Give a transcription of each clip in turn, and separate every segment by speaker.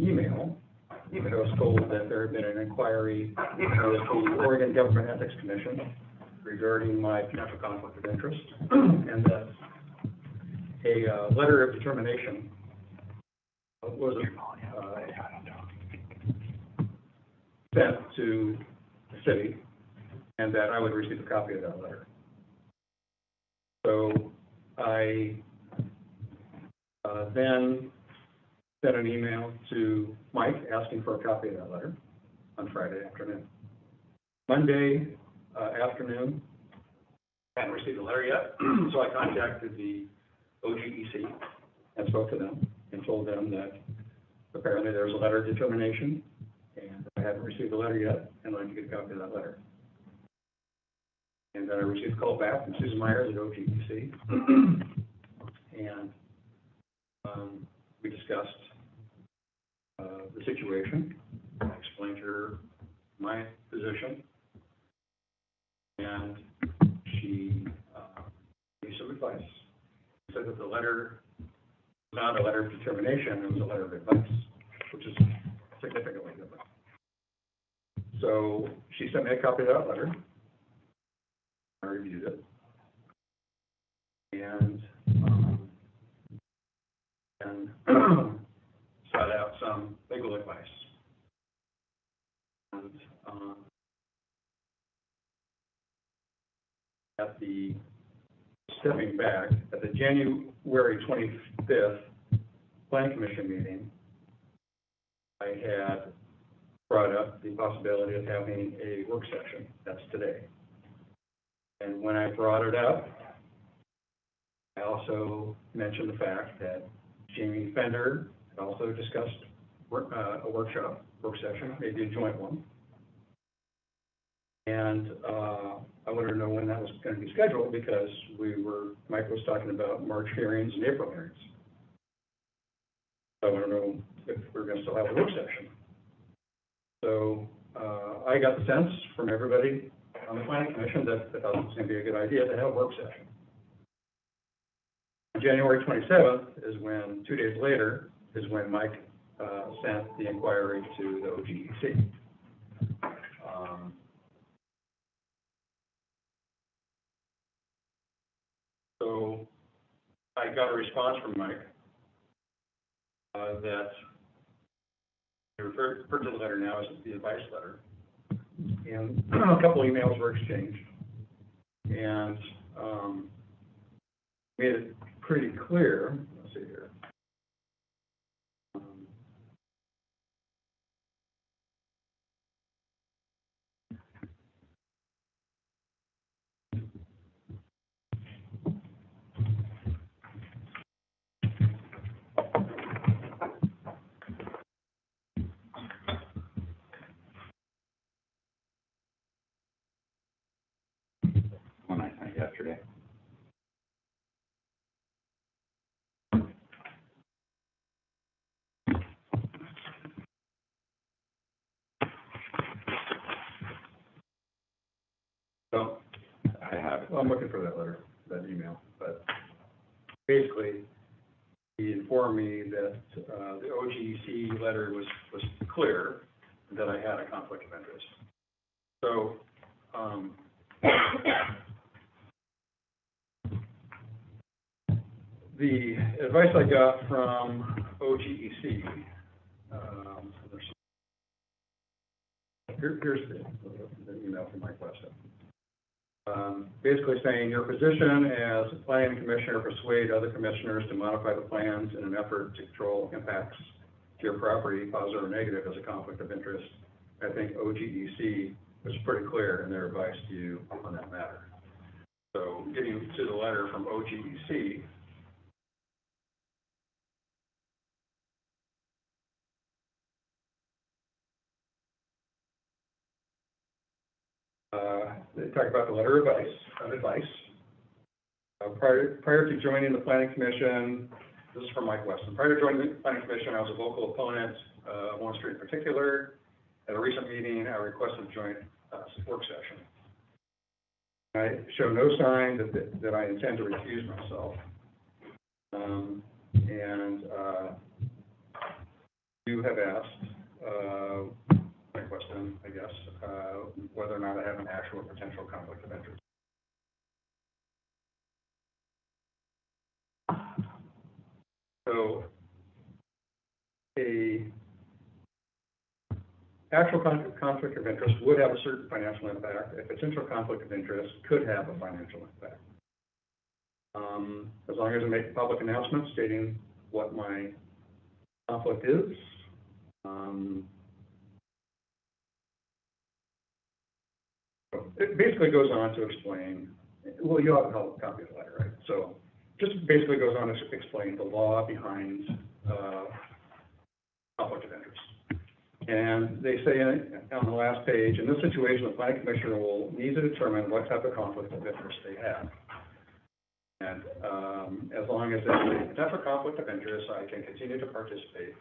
Speaker 1: email, I was told that there had been an inquiry with the Oregon Government Ethics Commission regarding my potential conflict of interest, and that a letter of determination was sent to the city, and that I would receive a copy of that letter. So I then sent an email to Mike asking for a copy of that letter on Friday afternoon. Monday afternoon, I hadn't received the letter yet, so I contacted the OGEC and spoke to them and told them that apparently there was a letter of determination and I hadn't received the letter yet and wanted to get a copy of that letter. And then I received a call back from Susan Myers at OGEC, and we discussed the situation. I explained to her my position, and she gave some advice. She said that the letter was not a letter of determination, it was a letter of advice, which is significantly different. So she sent me a copy of that letter. I reviewed it, and sought out some legal advice. And stepping back, at the January 25th Planning Commission meeting, I had brought up the possibility of having a work session. That's today. And when I brought it up, I also mentioned the fact that Jamie Fender had also discussed a work session, maybe a joint one. And I wanted to know when that was going to be scheduled because Mike was talking about March hearings and April hearings. So I want to know if we're going to still have a work session. So I got the sense from everybody on the Planning Commission that they thought it was going to be a good idea to have a work session. January 27th is when, 2 days later, is when Mike sent the inquiry to the OGEC. So I got a response from Mike that he referred to the letter now as the advice letter. And a couple emails were exchanged, and made it pretty clear. Let's see here.
Speaker 2: One I sent yesterday.
Speaker 1: So
Speaker 2: I have it.
Speaker 1: well, I'm looking for that letter, that email, but basically, he informed me that the OGEC letter was clear that I had a conflict of interest. So the advice I got from OGEC, here's the email from Mike Weston. Basically saying your position as a planning commissioner persuade other commissioners to modify the plans in an effort to control impacts to your property, positive or negative, as a conflict of interest. I think OGEC was pretty clear in their advice to you on that matter. So getting to the letter from OGEC, they talk about the letter of advice. Prior to joining the Planning Commission, this is from Mike Weston. Prior to joining the Planning Commission, I was a vocal opponent of One Street in particular. At a recent meeting, I requested a joint work session. I show no sign that I intend to recuse myself. You have asked, my question, I guess, whether or not I have an actual potential conflict of interest. So, a actual conflict of interest would have a certain financial impact. A potential conflict of interest could have a financial impact. As long as I make a public announcement stating what my conflict is, it basically goes on to explain, well, you have a copy of the letter, right? So just basically goes on to explain the law behind conflict of interest. And they say on the last page, in this situation, the planning commissioner will need to determine what type of conflict of interest they have. And as long as there's a potential conflict of interest, I can continue to participate.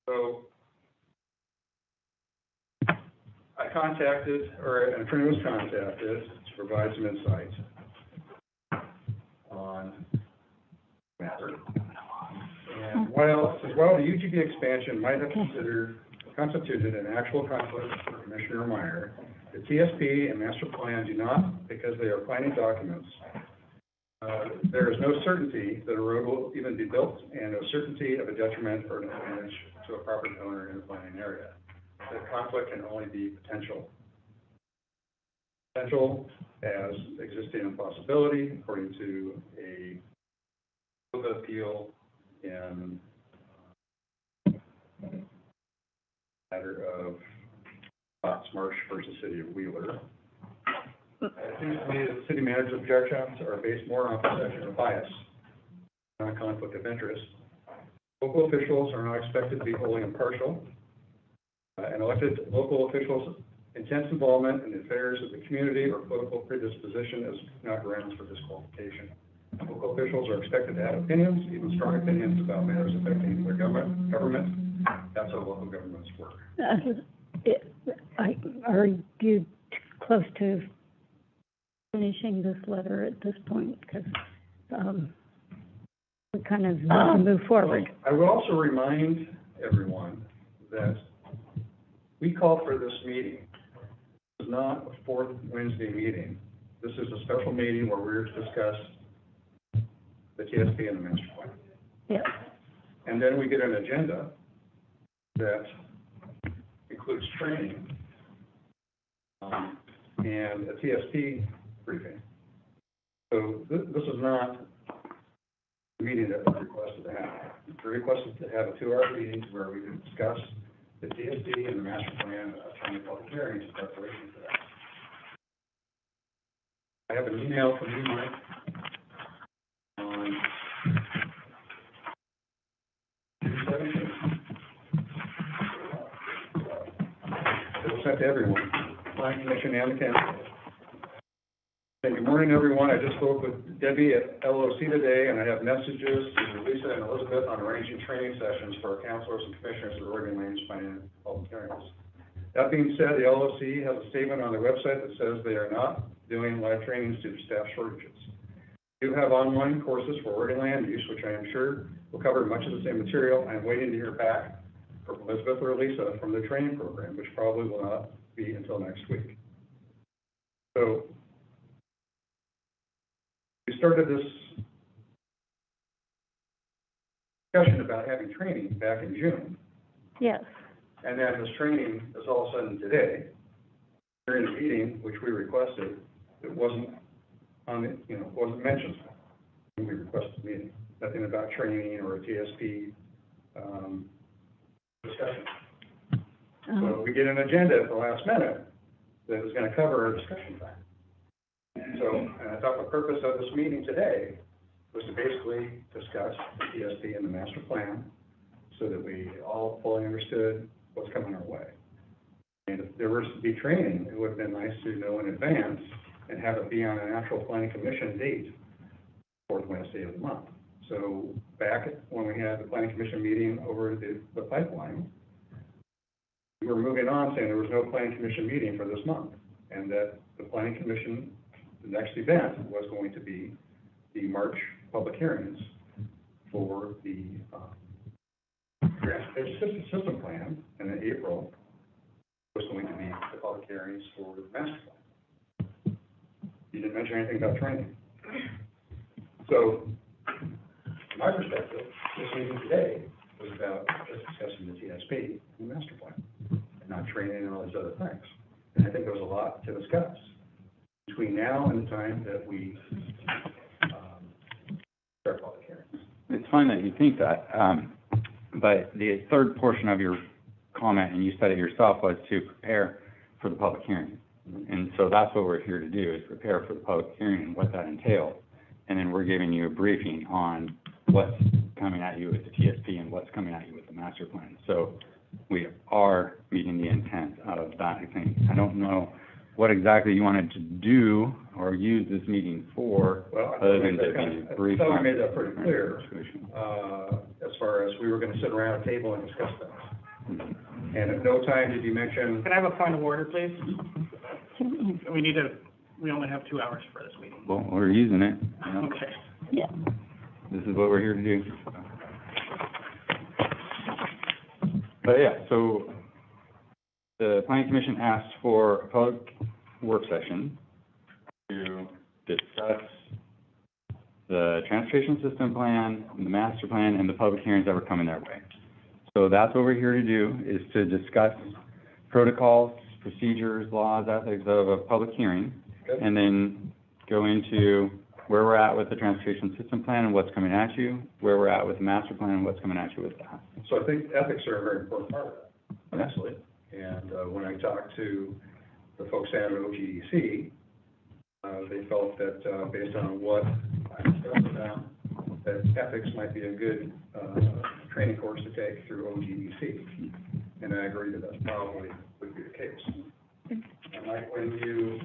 Speaker 1: So I contacted, or an attorney was contacted to provide some insight on the matter. And while the UGB expansion might have constituted an actual conflict for Commissioner Meyer, the TSP and master plan do not, because they are planning documents. There is no certainty that a road will even be built, and no certainty of a detriment or an advantage to a property owner in the planning area. The conflict can only be potential. Potential as existing impossibility, according to a appeal in matter of Fox Marsh versus City of Wheeler. It seems to me that the city manager's objections are based more on perception of bias, not conflict of interest. Local officials are not expected to be wholly impartial. And elected local officials' intense involvement in the affairs of the community or political predisposition is not grounds for disqualification. Local officials are expected to have opinions, even strong opinions about matters affecting their government. That's how local governments work.
Speaker 3: Are you close to finishing this letter at this point? Because we kind of need to move forward.
Speaker 1: I would also remind everyone that we called for this meeting. This is not a fourth Wednesday meeting. This is a special meeting where we're to discuss the TSP and the master plan.
Speaker 3: Yes.
Speaker 1: And then we get an agenda that includes training and a TSP briefing. So this is not a meeting that we requested to have. We requested to have a 2-hour meeting where we can discuss the TSP and the master plan, attending public hearings in preparation for that. I have an email from you, Mike, on June 17th. It was sent to everyone, Planning Commission and the council. Good morning, everyone. I just spoke with Debbie at LOC today, and I have messages to Lisa and Elizabeth on arranging training sessions for our councilors and commissioners at Oregon Land Use Planning and Public Hearings. That being said, the LOC has a statement on their website that says they are not doing live trainings due to staff shortages. We do have online courses for Oregon land use, which I am sure will cover much of the same material. I am waiting to hear back from Elizabeth or Lisa from the training program, which probably will not be until next week. So we started this discussion about having training back in June.
Speaker 3: Yes.
Speaker 1: And then this training is all of a sudden today, during the meeting, which we requested, it wasn't on the, wasn't mentioned when we requested the meeting. Nothing about training or a TSP discussion. So we get an agenda at the last minute that is going to cover our discussion time. So, and I thought the purpose of this meeting today was to basically discuss the TSP and the master plan so that we all fully understood what's coming our way. And if there was to be training, it would have been nice to know in advance and have it be on an actual planning commission date, fourth Wednesday of the month. So back when we had the planning commission meeting over the pipeline, we were moving on saying there was no planning commission meeting for this month, and that the planning commission, the next event was going to be the March public hearings for the transportation system plan, and in April was going to be the public hearings for the master plan. You didn't mention anything about training. So, from my perspective, this meeting today was about just discussing the TSP and the master plan, and not training and all these other things. And I think there was a lot to discuss between now and the time that we start public hearings.
Speaker 2: It's fine that you think that, but the third portion of your comment, and you said it yourself, was to prepare for the public hearing. And so that's what we're here to do, is prepare for the public hearing and what that entails. And then we're giving you a briefing on what's coming at you with the TSP and what's coming at you with the master plan. So we are meeting the intent of that, I think. I don't know what exactly you wanted to do or use this meeting for,
Speaker 1: Well,
Speaker 2: other than to be brief.
Speaker 1: I thought we
Speaker 2: on
Speaker 1: made that pretty clear,
Speaker 2: situation.
Speaker 1: as far as we were gonna sit around a table and discuss things.
Speaker 2: Mhm.
Speaker 1: And at no time did you mention,
Speaker 4: Can I have a point of order, please?
Speaker 3: Certainly.
Speaker 4: We only have 2 hours for this meeting.
Speaker 2: Well, we're using it, you know.
Speaker 4: Okay.
Speaker 3: Yeah.
Speaker 2: This is what we're here to do. But yeah, so the planning commission asked for a public work session to discuss the transportation system plan, the master plan, and the public hearings that were coming their way. So that's what we're here to do, is to discuss protocols, procedures, laws, ethics of a public hearing, and then go into where we're at with the transportation system plan and what's coming at you, where we're at with the master plan and what's coming at you with that.
Speaker 1: so I think ethics are a very important part of that, honestly. And when I talked to the folks down at OGDC, they felt that based on what I discussed with them, that ethics might be a good training course to take through OGDC. And I agree that that probably would be the case. And like when you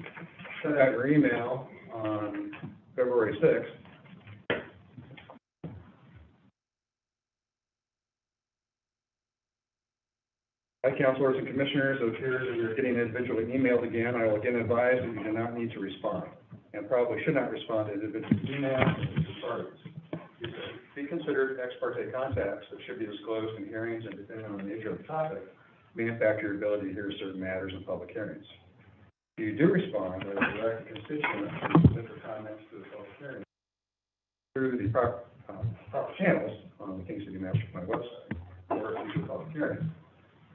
Speaker 1: sent out your email on February 6th, hi, councilors and commissioners, it appears that you're getting individually emailed again. I will again advise that you do not need to respond, and probably should not respond to individual emails and interested parties. Be considered ex parte contacts that should be disclosed in hearings, and depending on the nature of the topic, may impact your ability to hear certain matters in public hearings. If you do respond, I will direct the constituent to submit their comments to the public hearing through the proper channels on the King City Master Plan website or future public hearings.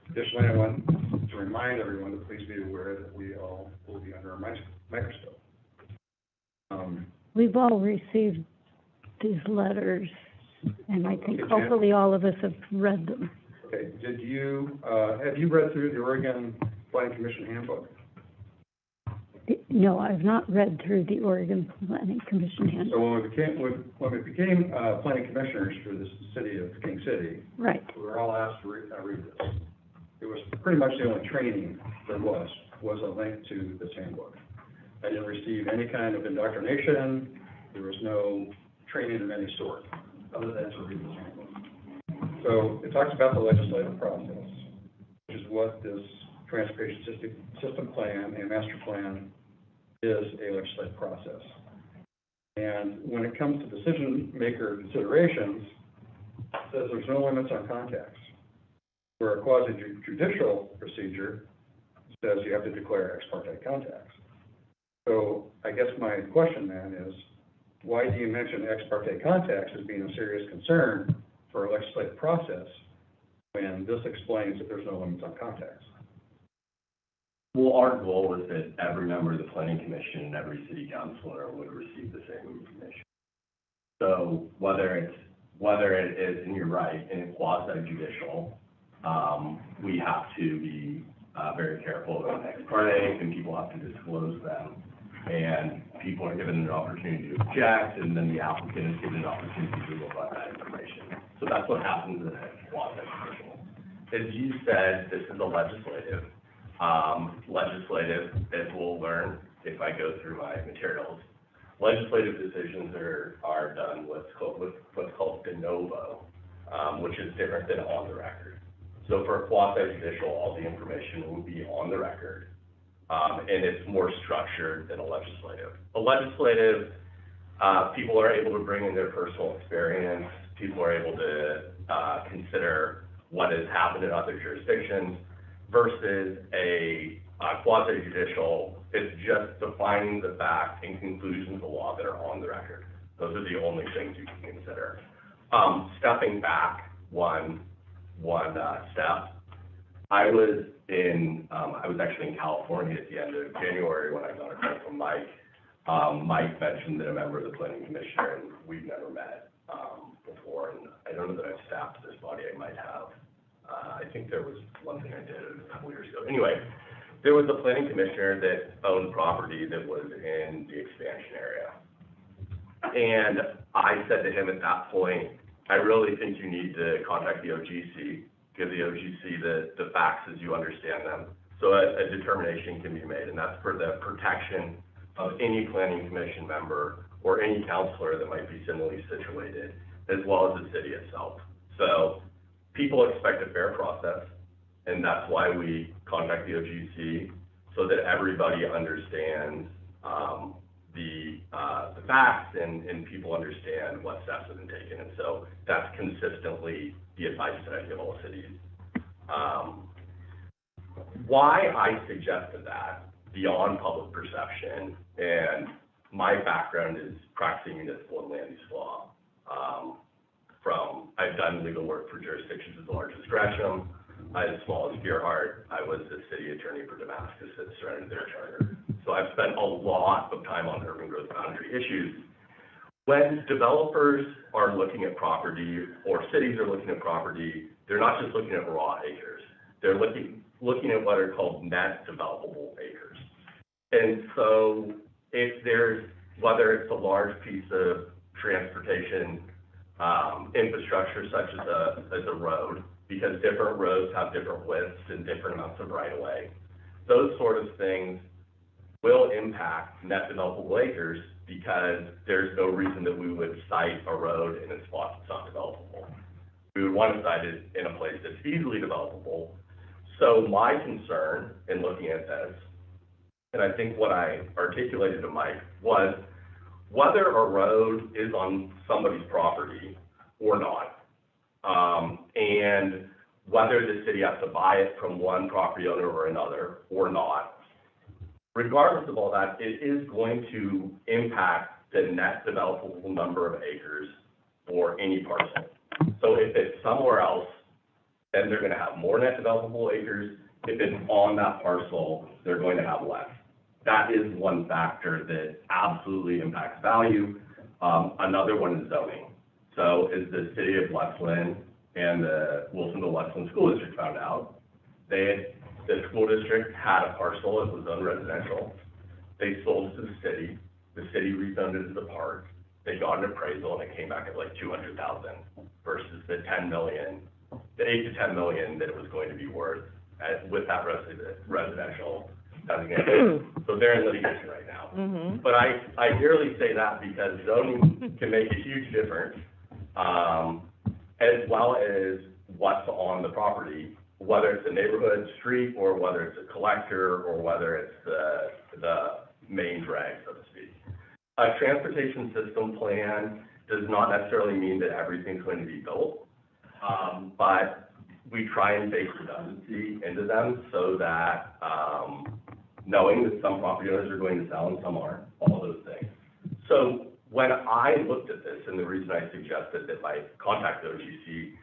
Speaker 1: Additionally, I want to remind everyone to please be aware that we all will be under a microscope.
Speaker 3: We've all received these letters, and I think
Speaker 1: Okay, Jan.
Speaker 3: hopefully all of us have read them.
Speaker 1: Okay, did you, have you read through the Oregon Planning Commission handbook?
Speaker 3: No, I've not read through the Oregon Planning Commission handbook.
Speaker 1: So when we became planning commissioners for the city of King City,
Speaker 3: Right.
Speaker 1: we were all asked to read this. It was pretty much the only training there was a link to this handbook. I didn't receive any kind of indoctrination. There was no training of any sort, other than to read this handbook. So it talks about the legislative process, which is what this transportation system plan and master plan is, a legislative process. And when it comes to decision maker considerations, it says there's no limits on contacts. Where a quasi-judicial procedure says you have to declare ex parte contacts. So I guess my question then is, why do you mention ex parte contacts as being a serious concern for a legislative process when this explains that there's no limits on contacts?
Speaker 5: Well, our goal is that every member of the planning commission and every city councilor would receive the same information. So whether it is, and you're right, in quasi-judicial, we have to be very careful about ex parte, and people have to disclose them. And people are given an opportunity to object, and then the applicant is given an opportunity to rebut that information. So that's what happens in a quasi-judicial. As you said, this is a legislative. As we'll learn if I go through my materials, legislative decisions are done what's called de novo, which is different than on the record. So for a quasi-judicial, all the information will be on the record, and it's more structured than a legislative. A legislative, people are able to bring in their personal experience people are able to, consider what has happened in other jurisdictions versus a quasi judicial, it's just defining the facts and conclusions of the law that are on the record. Those are the only things you can consider. Stepping back one step, I was actually in California at the end of January when I got a call from Mike. Mike mentioned that a member of the planning commissioner, and we've never met, before, and I don't know that I've staffed this body, I might have. I think there was one thing I did a couple years ago. Anyway, there was a planning commissioner that owned property that was in the expansion area. And I said to him at that point, I really think you need to contact the OGC, give the OGC the facts as you understand them, so a determination can be made, and that's for the protection of any planning commission member or any counselor that might be similarly situated, as well as the city itself. So people expect a fair process, and that's why we contact the OGC, so that everybody understands the facts and people understand what steps have been taken. And so that's consistently the advice that I give all cities. Why I suggested that, beyond public perception, and my background is practicing municipal and land use law. I've done legal work for jurisdictions as large as Gresham, as small as Gerhardt. I was the city attorney for Damascus that surrendered their charter. So I've spent a lot of time on urban growth boundary issues. When developers are looking at property, or cities are looking at property, they're not just looking at raw acres. They're looking at what are called net developable acres. And so if there's, whether it's a large piece of transportation infrastructure such as a road, because different roads have different widths and different amounts of right-of-way, those sort of things will impact net developable acres, because there's no reason that we would site a road in a spot that's not developable. We would want to site it in a place that's easily developable. So my concern in looking at this, and I think what I articulated to Mike, was whether a road is on somebody's property or not, and whether the city has to buy it from one property owner or another or not. Regardless of all that, it is going to impact the net developable number of acres for any parcel. So if it's somewhere else, then they're going to have more net developable acres. If it's on that parcel, they're going to have less. That is one factor that absolutely impacts value. Another one is zoning. So as the city of Westland and the Wilsonville-Westland School District found out, the school district had a parcel that was unresidential. They sold it to the city. The city rezoned it as a park. They got an appraisal, and it came back at like $200,000 versus the 10 million, the 8 to 10 million that it was going to be worth with that residential designation. So they're in litigation right now.
Speaker 6: Mm-hmm.
Speaker 5: But I merely say that because zoning can make a huge difference, as well as what's on the property, whether it's a neighborhood street or whether it's a collector or whether it's the main drag, so to speak. A transportation system plan does not necessarily mean that everything's going to be built, but we try and bake redundancy into them so that, knowing that some property owners are going to sell and some aren't, all those things. So when I looked at this, and the reason I suggested that I contact the OGC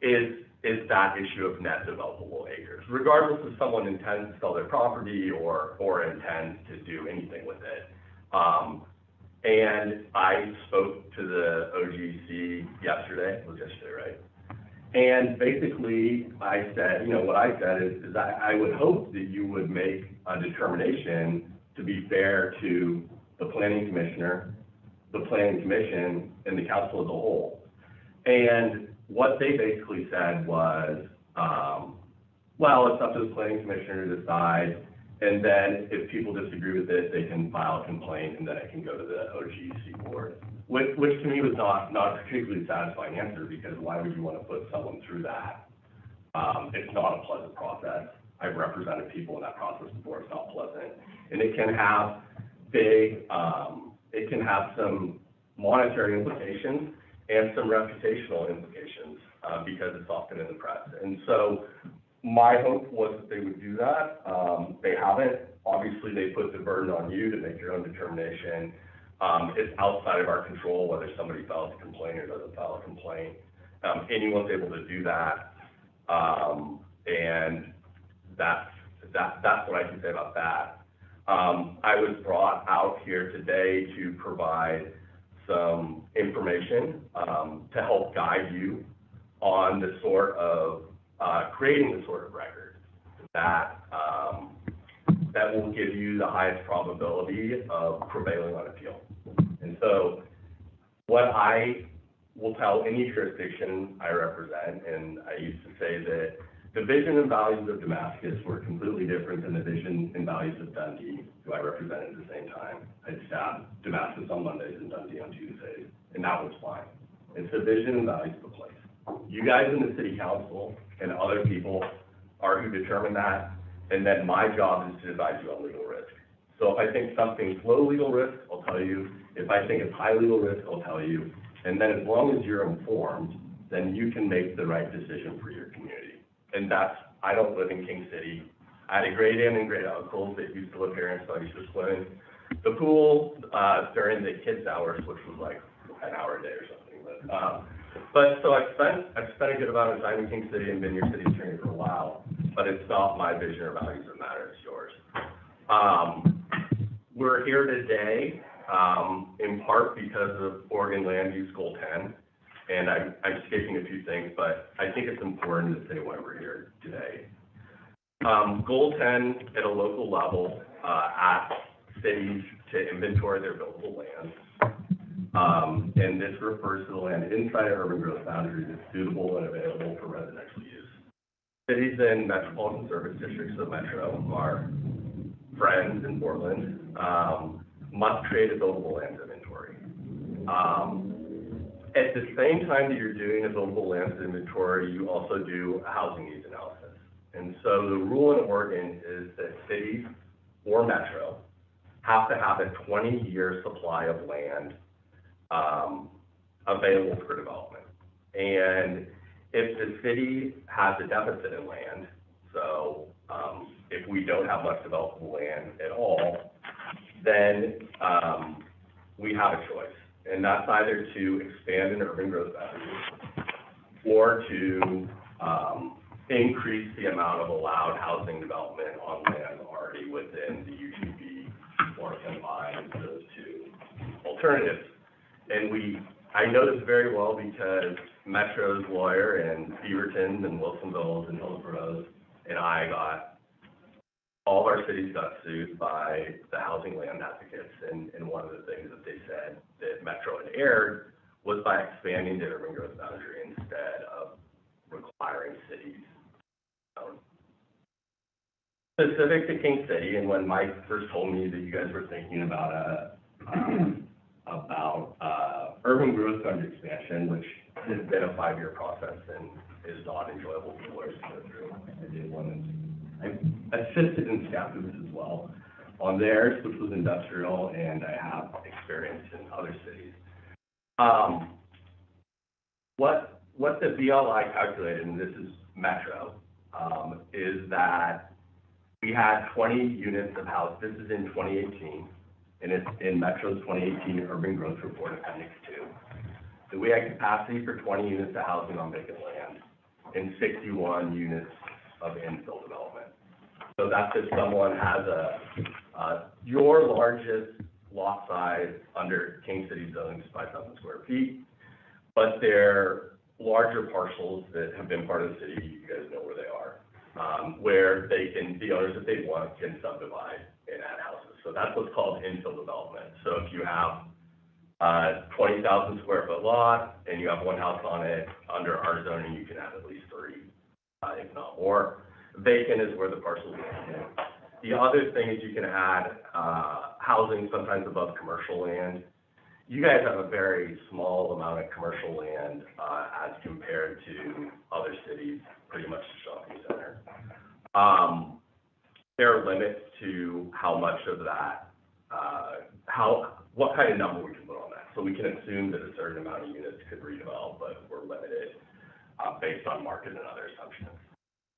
Speaker 5: is that issue of net developable acres, regardless if someone intends to sell their property or intends to do anything with it. And I spoke to the OGC yesterday, it was yesterday, right? And basically, I said, what I said is I would hope that you would make a determination to be fair to the planning commissioner, the planning commission, and the council as a whole. And what they basically said was, well, it's up to the planning commissioner to decide, and then if people disagree with it, they can file a complaint, and then it can go to the OGC board, which to me was not a particularly satisfying answer, because why would you want to put someone through that? It's not a pleasant process. I've represented people in that process before. It's not pleasant, and it can have some monetary implications, and some reputational implications, because it's often in the press. And so my hope was that they would do that. They haven't. Obviously, they put the burden on you to make your own determination. It's outside of our control whether somebody files a complaint or doesn't file a complaint. Anyone's able to do that. And that's what I can say about that. I was brought out here today to provide some information to help guide you on the sort of creating the sort of record that that will give you the highest probability of prevailing on appeal. And so what I will tell any jurisdiction I represent, and I used to say that the vision and values of Damascus were completely different than the vision and values of Dundee, who I represented at the same time. I'd staff Damascus on Mondays and Dundee on Tuesdays, and that was fine. It's the vision and values of the place. You guys in the city council and other people are who determine that, and then my job is to advise you on legal risk. So if I think something's low legal risk, I'll tell you. If I think it's high legal risk, I'll tell you. And then as long as you're informed, then you can make the right decision for your community. And that's, I don't live in King City. I had a great aunt and great uncle that used to live here, and so I used to swim in the pool during the kids' hours, which was like an hour a day or something. But so I've spent a good amount of time in King City and been your city attorney for a while, but it's not my vision or values that matter, it's yours. We're here today in part because of Oregon Land Use Goal 10, and I'm skipping a few things, but I think it's important to say why we're here today. Goal 10 at a local level asks cities to inventory their buildable lands. And this refers to the land inside of urban growth boundaries that's suitable and available for residential use. Cities in metropolitan service districts of Metro, our friends in Portland, must create a buildable lands inventory. At the same time that you're doing a buildable lands inventory, you also do a housing needs analysis. And so the rule in Oregon is that cities or Metro have to have a 20-year supply of land available for development. And if the city has a deficit in land, so if we don't have much developable land at all, then we have a choice. And that's either to expand in urban growth boundaries or to increase the amount of allowed housing development on land already within the UGB or combine those two alternatives. And I know this very well because Metro's lawyer and Beaverton and Wilsonville and Hillsborough and all of our cities got sued by the housing land advocates. And one of the things that they said that Metro had erred was by expanding the urban growth boundary instead of requiring cities. Specific to King City, and when Mike first told me that you guys were thinking about urban growth boundary expansion, which has been a 5-year process and is not enjoyable for lawyers to go through. I did one, and I assisted in staff groups as well on theirs, which was industrial, and I have experience in other cities. What the BLI calculated, and this is Metro, is that we had 20 units of house. This is in 2018, and it's in Metro's 2018 Urban Growth Report Appendix 2. So we had capacity for 20 units of housing on vacant land and 61 units of infill development. So that's if someone has your largest lot size under King City zoning is 5,000 square feet, but they're larger parcels that have been part of the city, you guys know where they are, where the owners, if they want, can subdivide and add houses. So that's what's called infill development. So if you have 20,000 square foot lot and you have one house on it, under our zoning, you can add at least 3, if not more. Vacant is where the parcels are in. The other thing is you can add housing sometimes above commercial land. You guys have a very small amount of commercial land as compared to other cities, pretty much a shopping center. There are limits to how much of that, what kind of number we can put on that. So we can assume that a certain amount of units could redevelop, but we're limited, based on market and other assumptions.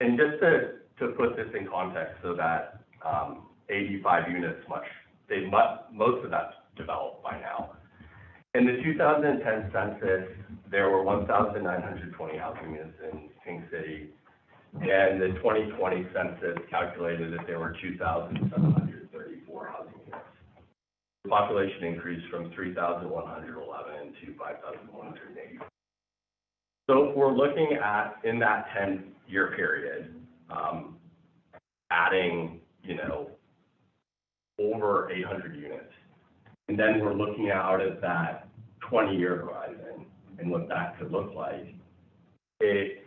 Speaker 5: And just to put this in context so that, 85 units, most of that's developed by now. In the 2010 census, there were 1,920 housing units in King City, and the 2020 census calculated that there were 2,734 housing units. The population increased from 3,111 to 5,180. So if we're looking at, in that 10-year period, adding, over 800 units, and then we're looking out at that 20-year horizon and what that could look like, it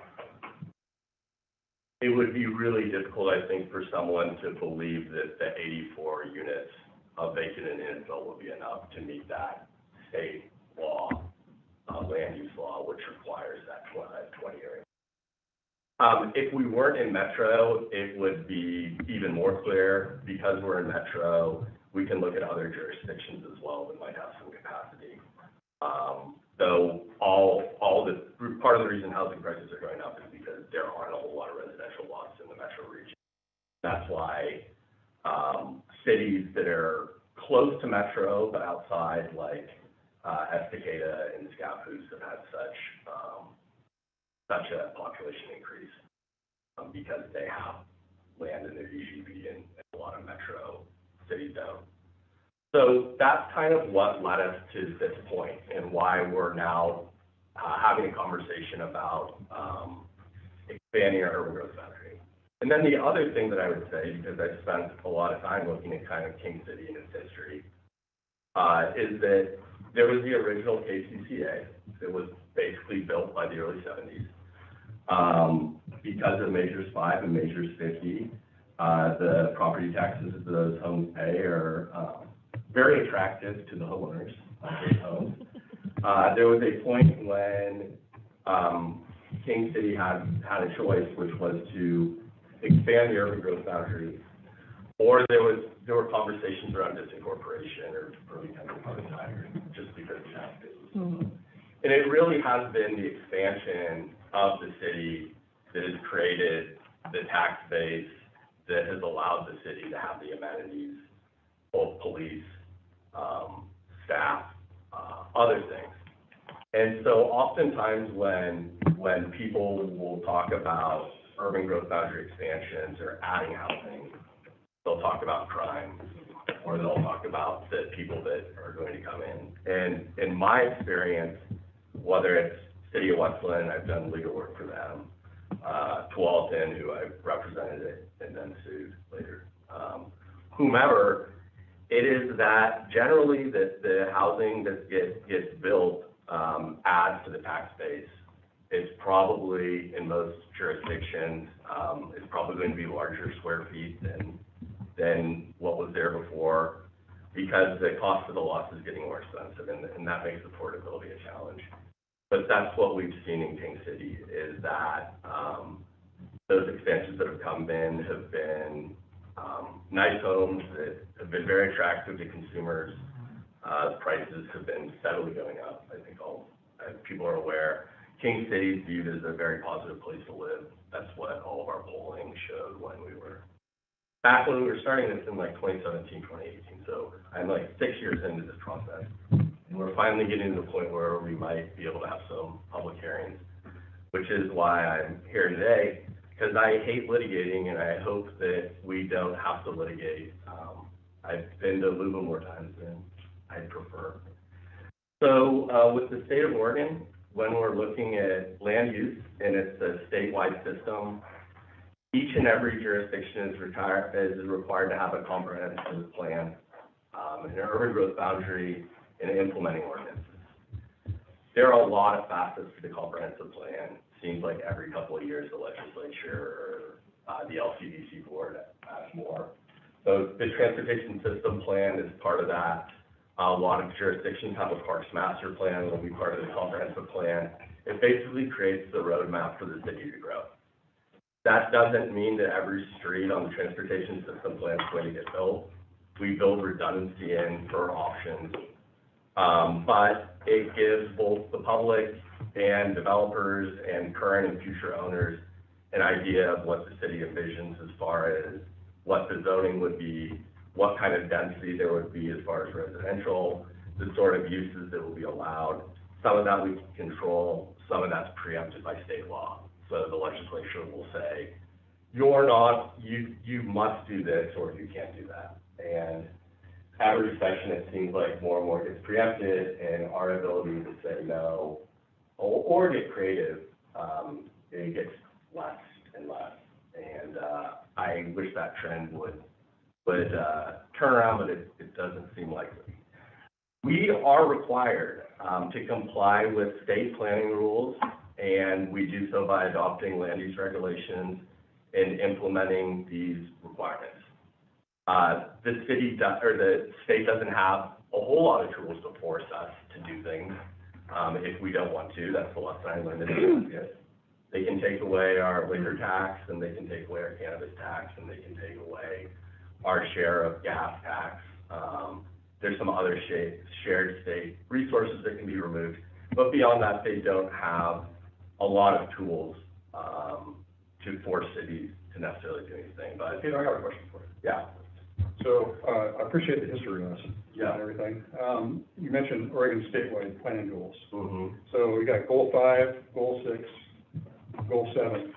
Speaker 5: would be really difficult, I think, for someone to believe that the 84 units of vacant and infill would be enough to meet that state law, land use law, which requires that 20-year. If we weren't in Metro, it would be even more clear. Because we're in Metro, we can look at other jurisdictions as well that might have some capacity. Though part of the reason housing prices are going up is because there aren't a whole lot of residential lots in the Metro region. That's why cities that are close to Metro but outside, like Estacada and Scappoose, have had such a population increase, because they have land in their UGB and a lot of Metro cities don't. So that's kind of what led us to this point and why we're now having a conversation about expanding our urban growth boundary. And then the other thing that I would say, because I spent a lot of time looking at kind of King City and its history, is that there was the original KCCA that was basically built by the early 70s. Because of Measures 5 and Measures 50, the property taxes that those homes pay are very attractive to the homeowners of those homes. There was a point when King City had a choice, which was to expand the urban growth boundary, or there were conversations around disincorporation or becoming privatized just because the tax base was so low. And it really has been the expansion of the city that has created the tax base that has allowed the city to have the amenities, both police, staff, other things. And so oftentimes when people will talk about urban growth boundary expansions or adding housing, they'll talk about crime, or they'll talk about the people that are going to come in. And in my experience, whether it's City of Westland, I've done legal work for them, Tualatin, who I represented it and then sued later, whomever, it is that generally that the housing that gets built adds to the tax base. It's probably, in most jurisdictions, it's probably going to be larger square feet than what was there before, because the cost of the lots is getting more expensive, and that makes affordability a challenge. But that's what we've seen in King City, is that those expansions that have come in have been nice homes that have been very attractive to consumers. Prices have been steadily going up. I think people are aware. King City is viewed as a very positive place to live. That's what all of our polling showed back when we were starting this in like 2017, 2018. So I'm like 6 years into this process. And we're finally getting to the point where we might be able to have some public hearings, which is why I'm here today, because I hate litigating, and I hope that we don't have to litigate. I've been to Louisville more times than I'd prefer. So with the state of Oregon, when we're looking at land use, and it's a statewide system, each and every jurisdiction is required to have a comprehensive plan, an urban growth boundary, and implementing ordinances. There are a lot of facets to the comprehensive plan. Seems like every couple of years the legislature or the LCDC board adds more. So the transportation system plan is part of that. A lot of jurisdictions have a parks master plan that will be part of the comprehensive plan. It basically creates the roadmap for the city to grow. That doesn't mean that every street on the transportation system plan is going to get built. We build redundancy in for options But it gives both the public and developers and current and future owners an idea of what the city envisions as far as what the zoning would be, what kind of density there would be as far as residential, the sort of uses that will be allowed. Some of that we can control, some of that's preempted by state law. So the legislature will say, you must do this, or you can't do that. And every session, it seems like more and more gets preempted, and our ability to say no, or get creative, it gets less and less. And I wish that trend would turn around, but it doesn't seem likely. We are required to comply with state planning rules, and we do so by adopting land use regulations and implementing these requirements. The state doesn't have a whole lot of tools to force us to do things if we don't want to. That's the lesson I learned in August. They can take away our liquor tax, and they can take away our cannabis tax, and they can take away our share of gas tax. There's some other shared state resources that can be removed, but beyond that, they don't have a lot of tools to force cities to necessarily do anything. But
Speaker 1: I got a question for you.
Speaker 5: yeah,
Speaker 1: So, I appreciate the history lesson
Speaker 5: Yeah.
Speaker 1: and everything. You mentioned Oregon statewide planning goals.
Speaker 5: mm-hmm.
Speaker 1: So we got goal 5, goal 6, goal 7.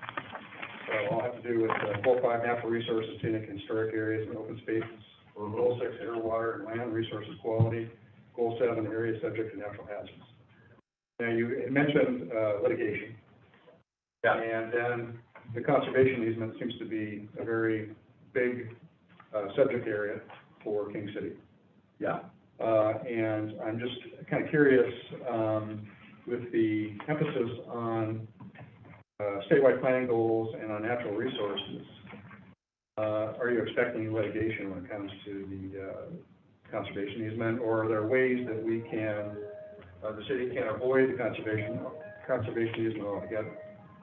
Speaker 1: So all have to do with goal 5, natural resources, scenic and historic areas and open spaces.
Speaker 5: Mm-hmm.
Speaker 1: Goal 6, air, water, and land resources quality. Goal 7, areas subject to natural hazards. Now, you had mentioned litigation.
Speaker 5: Yeah.
Speaker 1: And then the conservation easement seems to be a very big subject area for King City.
Speaker 5: Yeah.
Speaker 1: And I'm just kind of curious, with the emphasis on statewide planning goals and on natural resources, are you expecting litigation when it comes to the conservation easement, or are there ways that we can, the city can avoid the conservation easement altogether?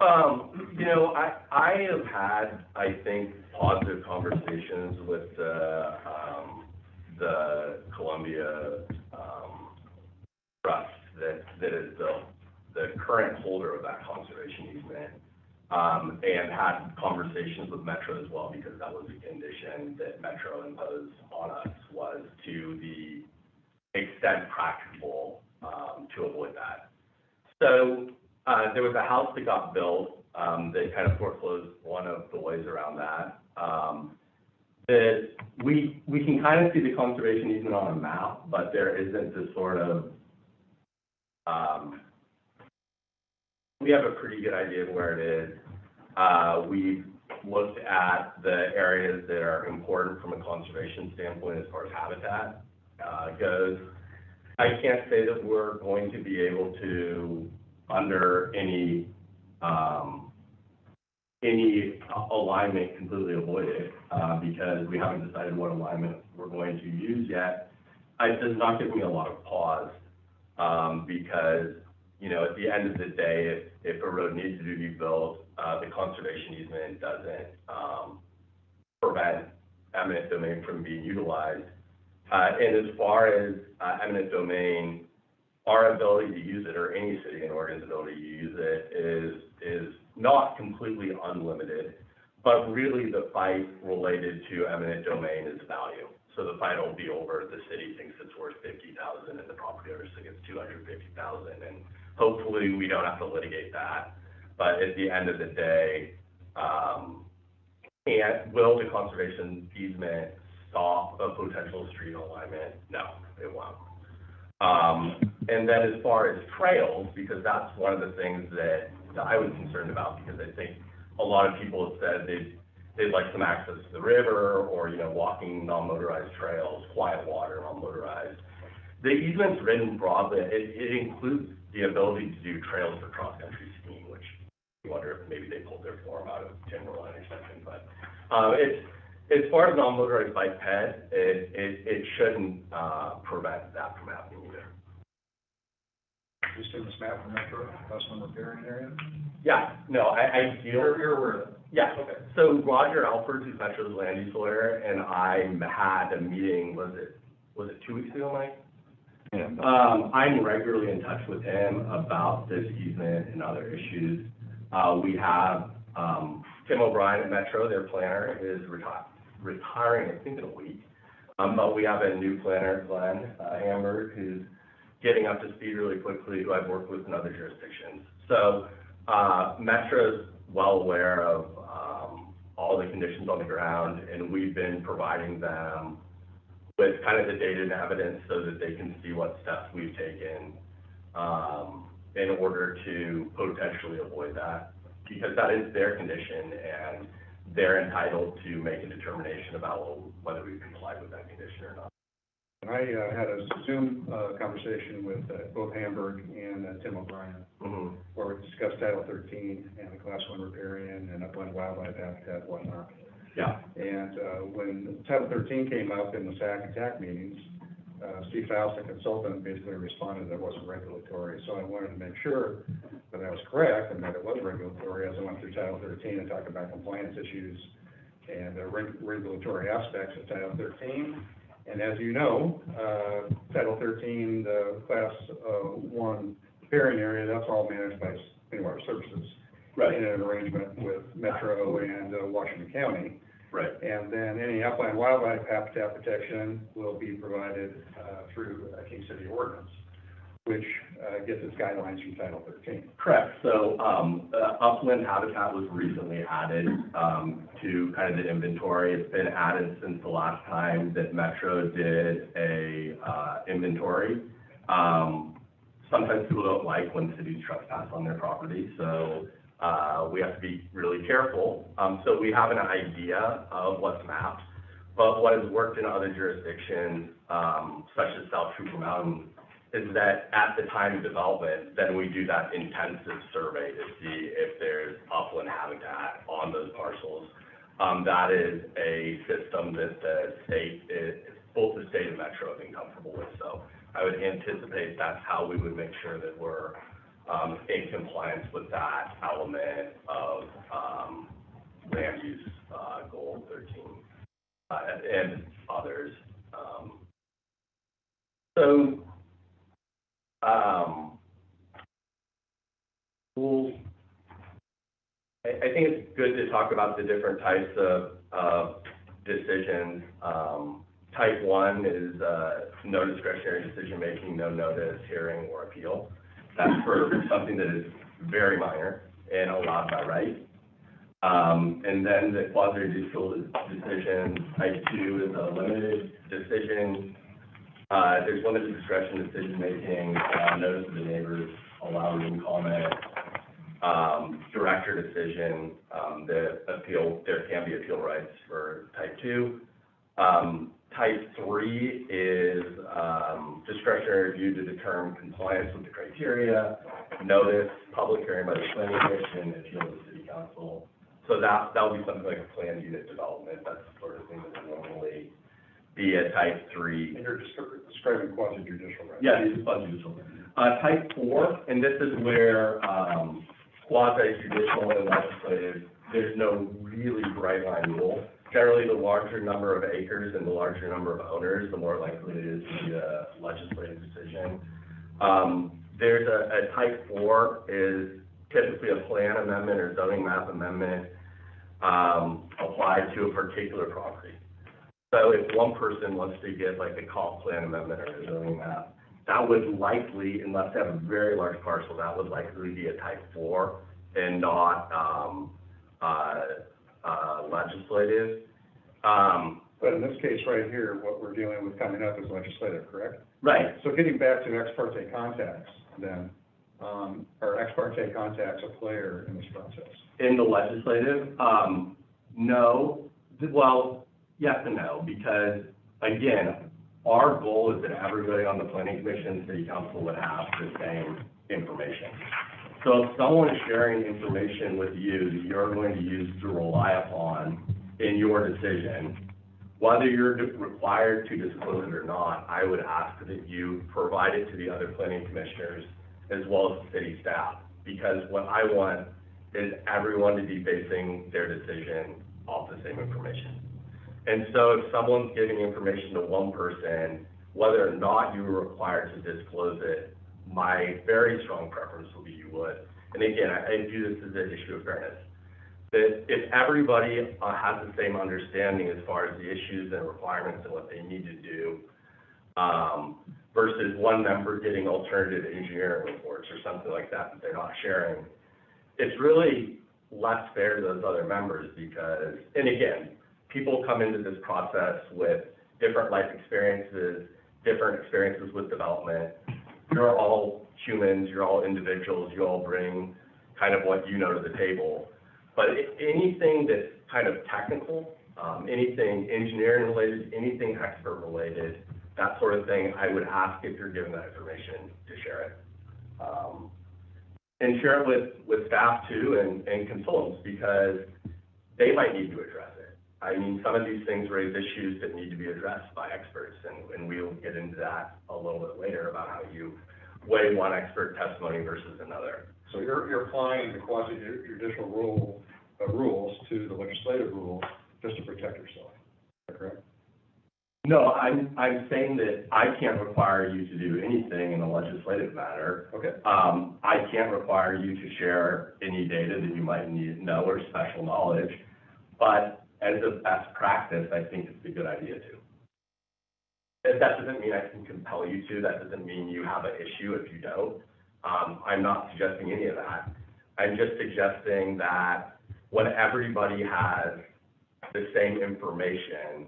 Speaker 5: I have had, I think, positive conversations with the Columbia Trust that is the current holder of that conservation easement, and had conversations with Metro as well, because that was a condition that Metro imposed on us, was to the extent practicable to avoid that. So there was a house that got built that kind of foreclosed one of the ways around that. That we can kind of see the conservation easement on a map, but there isn't this sort of, we have a pretty good idea of where it is. We've looked at the areas that are important from a conservation standpoint as far as habitat goes. I can't say that we're going to be able to, under any alignment, completely avoid it, because we haven't decided what alignment we're going to use yet. It does not give me a lot of pause, because, at the end of the day, if a road needs to be built, the conservation easement doesn't prevent eminent domain from being utilized. And as far as eminent domain, our ability to use it, or any city in Oregon's ability to use it, is not completely unlimited, but really the fight related to eminent domain is value. So the fight will be over, the city thinks it's worth $50,000 and the property owners think it's $250,000, and hopefully we don't have to litigate that. But at the end of the day, will the conservation easement stop a potential street alignment? No, it won't. And then as far as trails, because that's one of the things that I was concerned about, because I think a lot of people have said they'd like some access to the river, or, walking non-motorized trails, quiet water, non-motorized. The easement's written broadly. It includes the ability to do trails for cross-country skiing, which you wonder if maybe they pulled their form out of Timberline or something. But as far as non-motorized bike ped, it shouldn't prevent that from happening either.
Speaker 1: You seen this map from Metro, Westland Riparian area?
Speaker 5: Yeah, no, I feel.
Speaker 1: You're aware of it?
Speaker 5: Yeah, okay. So Roger Alford, who's Metro's land use lawyer, and I had a meeting, was it 2 weeks ago, Mike?
Speaker 2: Yeah.
Speaker 5: I'm regularly in touch with him about this easement and other issues. We have, Tim O'Brien at Metro, their planner, is retiring, I think, in a week. But we have a new planner, Glenn Hamburg, who's getting up to speed really quickly, who I've worked with in other jurisdictions. So, Metro's well aware of, all the conditions on the ground, and we've been providing them with kind of the data and evidence so that they can see what steps we've taken, in order to potentially avoid that, because that is their condition, and they're entitled to make a determination about whether we complied with that condition or not.
Speaker 1: I had a Zoom conversation with both Hamburg and Tim O'Brien,
Speaker 5: Mm-hmm.
Speaker 1: where we discussed Title 13 and the Class 1 riparian and upland wildlife habitat and whatnot.
Speaker 5: Yeah.
Speaker 1: And when Title 13 came up in the SAC and TAC meetings, Steve Faust, the consultant, basically responded that it wasn't regulatory. So I wanted to make sure that I was correct and that it was regulatory as I went through Title 13 and talked about compliance issues and regulatory aspects of Title 13. And as you know, Title 13, the Class 1 riparian area, that's all managed by Clean Water Services.
Speaker 5: Right.
Speaker 1: In an arrangement with Metro and Washington County.
Speaker 5: Right.
Speaker 1: And then any upland wildlife habitat protection will be provided through a King City ordinance, which gets its guidelines from Title 13.
Speaker 5: Correct. So, upland habitat was recently added, to kind of the inventory. It's been added since the last time that Metro did a, inventory. Sometimes people don't like when cities trespass on their property, so, we have to be really careful. So we have an idea of what's mapped, but what has worked in other jurisdictions, such as South Trooper Mountain, is that at the time of development, then we do that intensive survey to see if there's upland habitat on those parcels. That is a system that the state is, both the state and Metro have been comfortable with. So I would anticipate that's how we would make sure that we're in compliance with that element of land use goal 13 and others. I think it's good to talk about the different types of decisions. Type 1 is no discretionary decision-making, no notice, hearing, or appeal. That's for something that is very minor and allowed by right. And then the quasi-judicial decision, type 2 is a limited decision. There's limited discretion decision-making, notice of the neighbors, allow room comment, director decision, the appeal, there can be appeal rights for type 2. Type 3 is discretionary review to determine compliance with the criteria, notice, public hearing by the planning commission, appeal to the city council. So that would be something like a planned unit development. That's the sort of thing that would normally be a type 3.
Speaker 1: And you're describing quasi-judicial, right?
Speaker 5: Yeah, these are quasi-judicial. Type 4, and this is where quasi-judicial and legislative, there's no really bright line rule. Generally, the larger number of acres and the larger number of owners, the more likely it is to be a legislative decision. There's a type 4 is typically a plan amendment or zoning map amendment applied to a particular property. So if one person wants to get like a comp plan amendment or a zoning map, that would likely, unless they have a very large parcel, that would likely be a type 4 and not legislative.
Speaker 1: But in this case right here, what we're dealing with coming up is legislative, correct?
Speaker 5: Right.
Speaker 1: So getting back to ex parte contacts, then, are ex parte contacts a player in this process?
Speaker 5: In the legislative, no. Well, yes and no, because again, our goal is that everybody on the planning commission and city council would have the same information. So if someone is sharing information with you that you're going to use to rely upon in your decision, whether you're required to disclose it or not, I would ask that you provide it to the other planning commissioners as well as the city staff, because what I want is everyone to be basing their decision off the same information. And so if someone's giving information to one person whether or not you were required to disclose it, my very strong preference would be you would. And again, I view this as an issue of fairness. That if everybody has the same understanding as far as the issues and requirements and what they need to do, versus one member getting alternative engineering reports or something like that they're not sharing, it's really less fair to those other members because, and again, people come into this process with different life experiences, different experiences with development. You're all humans, you're all individuals, you all bring kind of what you know to the table. But anything that's kind of technical, anything engineering related, anything expert related, that sort of thing, I would ask if you're given that information to share it. And share it with staff too and consultants because they might need to address it. I mean, some of these things raise issues that need to be addressed by experts, and we'll get into that a little bit later about how you weigh one expert testimony versus another.
Speaker 1: So you're applying the quasi-judicial rules to the legislative rules just to protect yourself, is that correct?
Speaker 5: No, I'm saying that I can't require you to do anything in a legislative matter.
Speaker 1: Okay.
Speaker 5: I can't require you to share any data that you might need to know or special knowledge, but as a best practice, I think it's a good idea to. That doesn't mean I can compel you to. That doesn't mean you have an issue if you don't. I'm not suggesting any of that. I'm just suggesting that when everybody has the same information,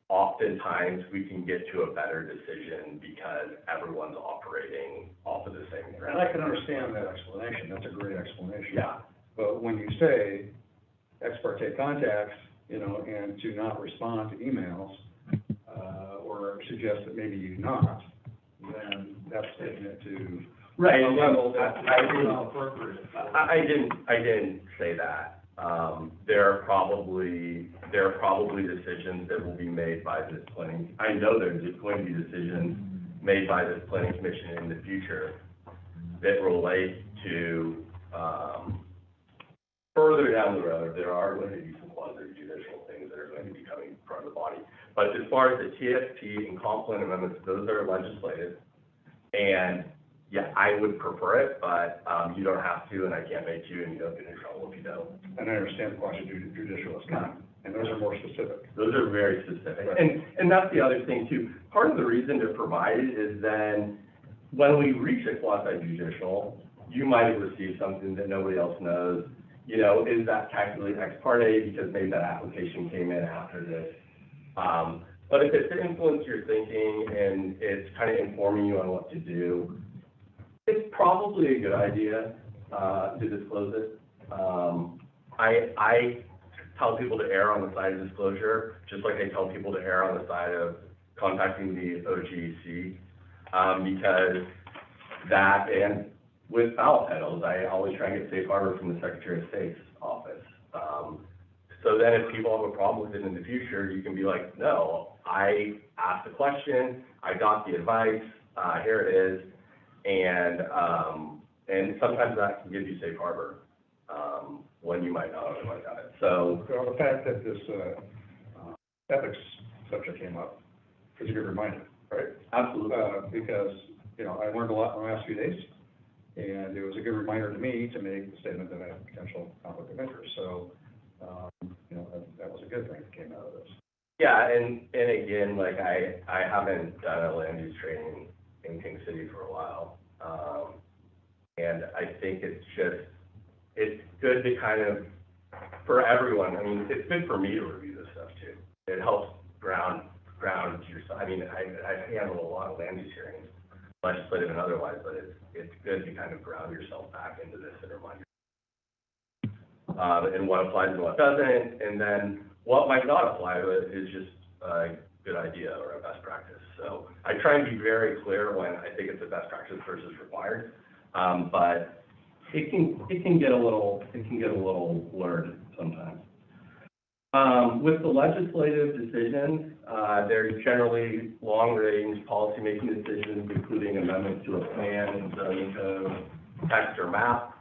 Speaker 5: oftentimes we can get to a better decision because everyone's operating off of the same ground.
Speaker 1: And I can understand that explanation. That's a great explanation.
Speaker 5: Yeah.
Speaker 1: But when you say ex parte contacts, you know, and to not respond to emails, or suggest that maybe you not, then that's taking it to
Speaker 5: Right.
Speaker 1: a level that
Speaker 5: I
Speaker 1: is
Speaker 5: didn't-
Speaker 1: not appropriate.
Speaker 5: I didn't say that. There are probably decisions that will be made by this planning. I know there's going to be decisions made by this planning commission in the future that relate to, further down the road, there are going to be some quasi-judicial things that are going to be coming from the body. But as far as the TSP and comp plan amendments, those are legislative. And yeah, I would prefer it, but you don't have to, and I can't make you, and you don't get in trouble if you don't.
Speaker 1: And I understand the quasi-judicial is coming, and those are more specific.
Speaker 5: Those are very specific.
Speaker 1: Right.
Speaker 5: And that's the other thing too. Part of the reason to provide it is then when we reach a quasi-judicial, you might have received something that nobody else knows. You know, is that technically ex parte because maybe that application came in after this? But if it's to influence your thinking and it's kind of informing you on what to do, it's probably a good idea to disclose it. I tell people to err on the side of disclosure, just like I tell people to err on the side of contacting the OGEC, because that, and with ballot titles, I always try and get safe harbor from the Secretary of State's office. So then if people have a problem with it in the future, you can be like, no, I asked a question, I got the advice, here it is. And sometimes that can give you safe harbor, when you might not otherwise have it. So,
Speaker 1: So the fact that this ethics subject came up is a good reminder, right?
Speaker 5: absolutely.
Speaker 1: Because, you know, I learned a lot in the last few days, and it was a good reminder to me to make the statement that I have potential conflict of interest. So, you know, that was a good thing that came out of this.
Speaker 5: Yeah, and again, like I haven't done a land use training in King City for a while. And I think it's good to kind of, for everyone, I mean, it's good for me to review this stuff too. It helps ground yourself. I mean, I handle a lot of land use hearings, legislative and otherwise, but it's good to kind of ground yourself back into this and remind yourself. And what applies and what doesn't, and then what might not apply to it is just a good idea or a best practice. So I try and be very clear when I think it's a best practice versus required, but it can get a little blurred sometimes. With the legislative decisions, there's generally long-range policymaking decisions, including amendments to a plan, zoning code, text or map.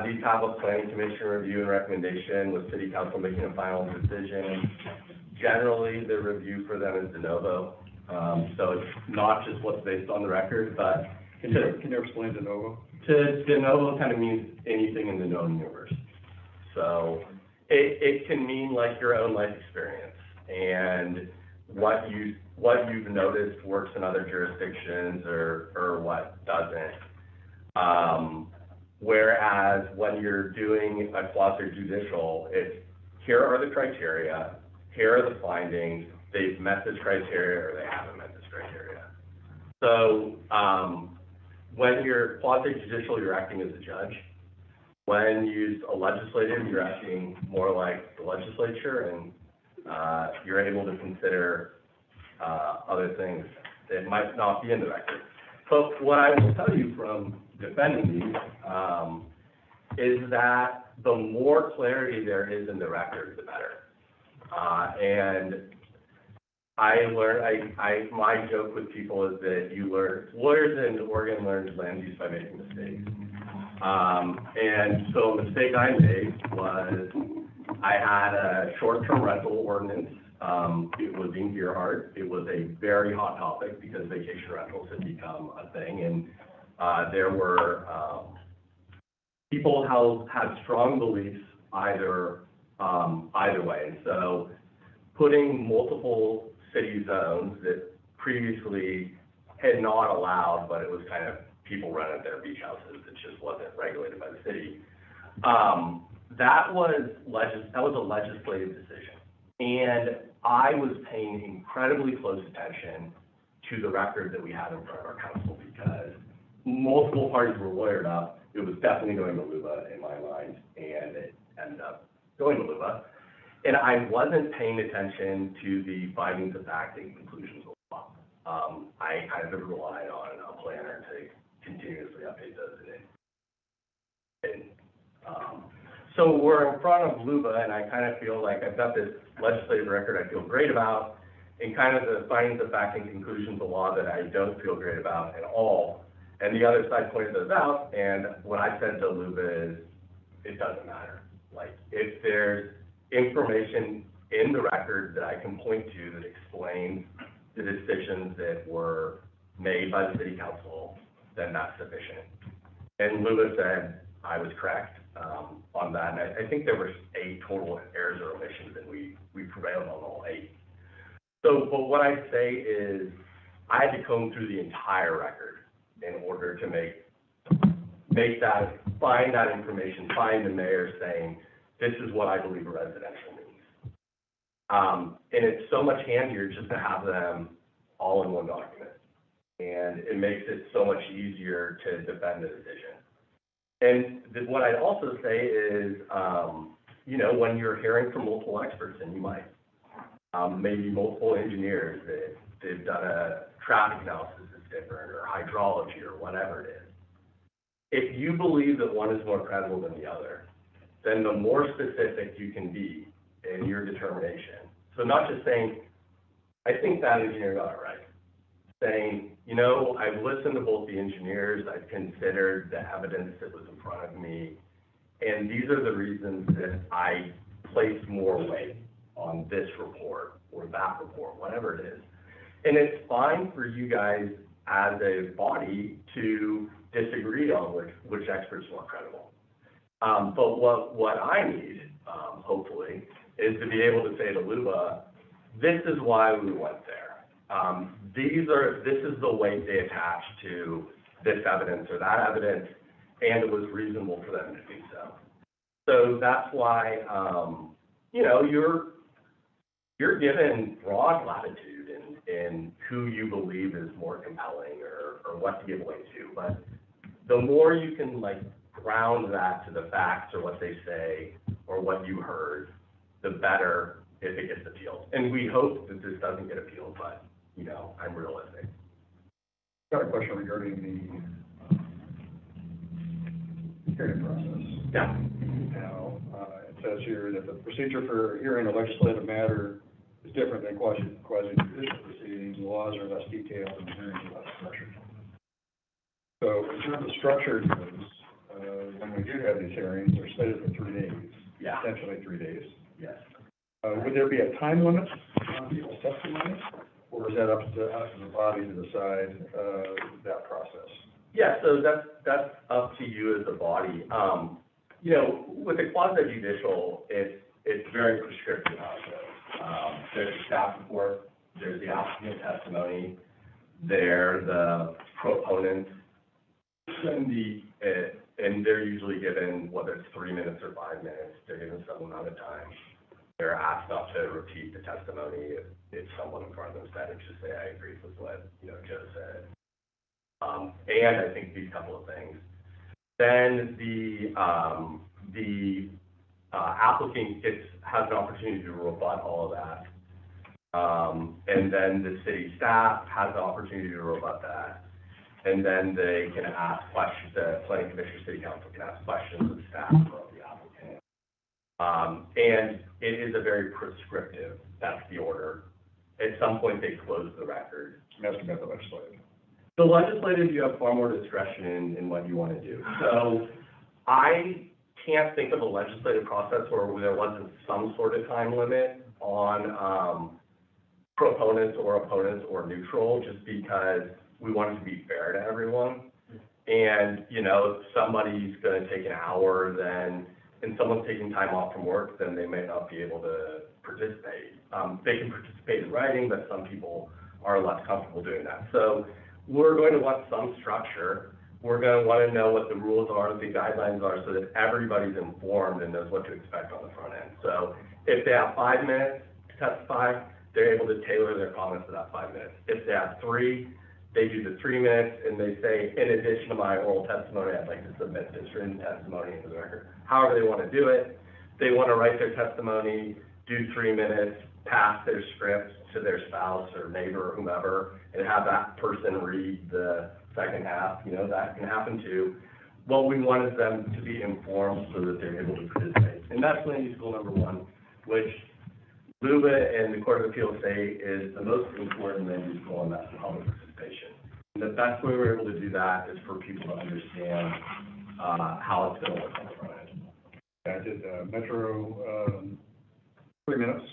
Speaker 5: These have a planning commission review and recommendation with city council making a final decision. Generally, the review for them is de novo. So it's not just what's based on the record, but
Speaker 1: Can you explain de novo?
Speaker 5: de novo kind of means anything in the known universe. So it can mean like your own life experience and what you've noticed works in other jurisdictions or what doesn't. Whereas when you're doing a quasi judicial, it's here are the criteria, here are the findings, they've met this criteria or they haven't met this criteria. So when you're quasi judicial, you're acting as a judge. When used a legislative, you're acting more like the legislature, and you're able to consider other things that might not be in the record. But what I will tell you from defending these is that the more clarity there is in the record, the better. And I learned, my joke with people is that lawyers in Oregon learn land use by making mistakes. And so a mistake I made was I had a short-term rental ordinance. It was in Gerhardt. It was a very hot topic because vacation rentals had become a thing, and there were people had strong beliefs either way. And so putting multiple city zones that previously had not allowed, but it was kind of people rented their beach houses, it just wasn't regulated by the city. That was a legislative decision. And I was paying incredibly close attention to the record that we had in front of our council because multiple parties were lawyered up. It was definitely going to LUBA in my mind, and it ended up going to LUBA. And I wasn't paying attention to the findings of fact and conclusions of law. I kind of relied on a planner to continuously update those. So we're in front of LUBA, and I kind of feel like I've got this legislative record I feel great about, and kind of the findings of fact and conclusions of law that I don't feel great about at all. And the other side pointed those out, and what I said to LUBA is, it doesn't matter. Like, if there's information in the record that I can point to that explains the decisions that were made by the city council, then that's sufficient. And LUBA said I was correct on that. And I think there were 8 total errors or omissions, and we prevailed on all 8. So, but what I say is I had to comb through the entire record in order to find that information, find the mayor saying, this is what I believe a residential means. And it's so much handier just to have them all in one document. And it makes it so much easier to defend the decision. And what I'd also say is, when you're hearing from multiple experts, and you might, maybe multiple engineers that they've done a traffic analysis that's different, or hydrology, or whatever it is. If you believe that one is more credible than the other, then the more specific you can be in your determination. So not just saying, I think that engineer got it right. Saying, I've listened to both the engineers, I've considered the evidence that was in front of me, and these are the reasons that I placed more weight on this report or that report, whatever it is. And it's fine for you guys as a body to disagree on which expert's more credible. But what I need, hopefully, is to be able to say to LUBA, this is why we went there. This is the weight they attach to this evidence or that evidence, and it was reasonable for them to do so. So that's why, you're given broad latitude in who you believe is more compelling or what to give way to. But the more you can ground that to the facts or what they say or what you heard, the better if it gets appealed. And we hope that this doesn't get appealed, but I'm realistic.
Speaker 1: Got a question regarding the hearing process.
Speaker 5: Yeah.
Speaker 1: Now, it says here that the procedure for hearing a legislative matter is different than quasi-judicial proceedings. The laws are less detailed and the hearings are less structured. So in terms of structure, when we do have these hearings, they're slated for 3 days.
Speaker 5: Yeah.
Speaker 1: Essentially 3 days.
Speaker 5: Yes.
Speaker 1: Would there be a time limit on people's testimony? or is that up to us as a body to decide, that process?
Speaker 5: Yeah, so that's up to you as a body. You know, with the quasi judicial, it's very prescriptive how it goes. There's a staff report, there's the applicant testimony, there the proponents, and they're usually given, whether it's 3 minutes or 5 minutes, they're given some amount of time. They're asked not to repeat the testimony if someone in front of them said it, just say, I agree with what, Joe said. And I think these couple of things. Then the applicant has an opportunity to rebut all of that. And then the city staff has an opportunity to rebut that. And then they can ask questions, the planning commission, city council can ask questions of the staff or of the applicant. And it is a very prescriptive, that's the order. At some point, they close the record.
Speaker 1: I'm asking about the legislative.
Speaker 5: The legislative, you have far more discretion in what you want to do. So I can't think of a legislative process where there wasn't some sort of time limit on proponents or opponents or neutral, just because we wanted to be fair to everyone. And, if somebody's going to take an hour, and someone's taking time off from work, then they may not be able to participate. They can participate in writing, but some people are less comfortable doing that. So we're going to want some structure. We're going to want to know what the rules are, the guidelines are, so that everybody's informed and knows what to expect on the front end. So if they have 5 minutes to testify, they're able to tailor their comments to that 5 minutes. If they have 3, they do the 3 minutes, and they say, in addition to my oral testimony, I'd like to submit this written testimony into the record. However they want to do it. They want to write their testimony, do 3 minutes, pass their script to their spouse or neighbor or whomever, and have that person read the second half. That can happen too. What we want is them to be informed so that they're able to participate. And that's land use goal number 1, which LUBA and the Court of Appeals say is the most important land use goal, and that's the public participation. And the best way we're able to do that is for people to understand how it's going to work on the front end.
Speaker 1: I did Metro 3 minutes,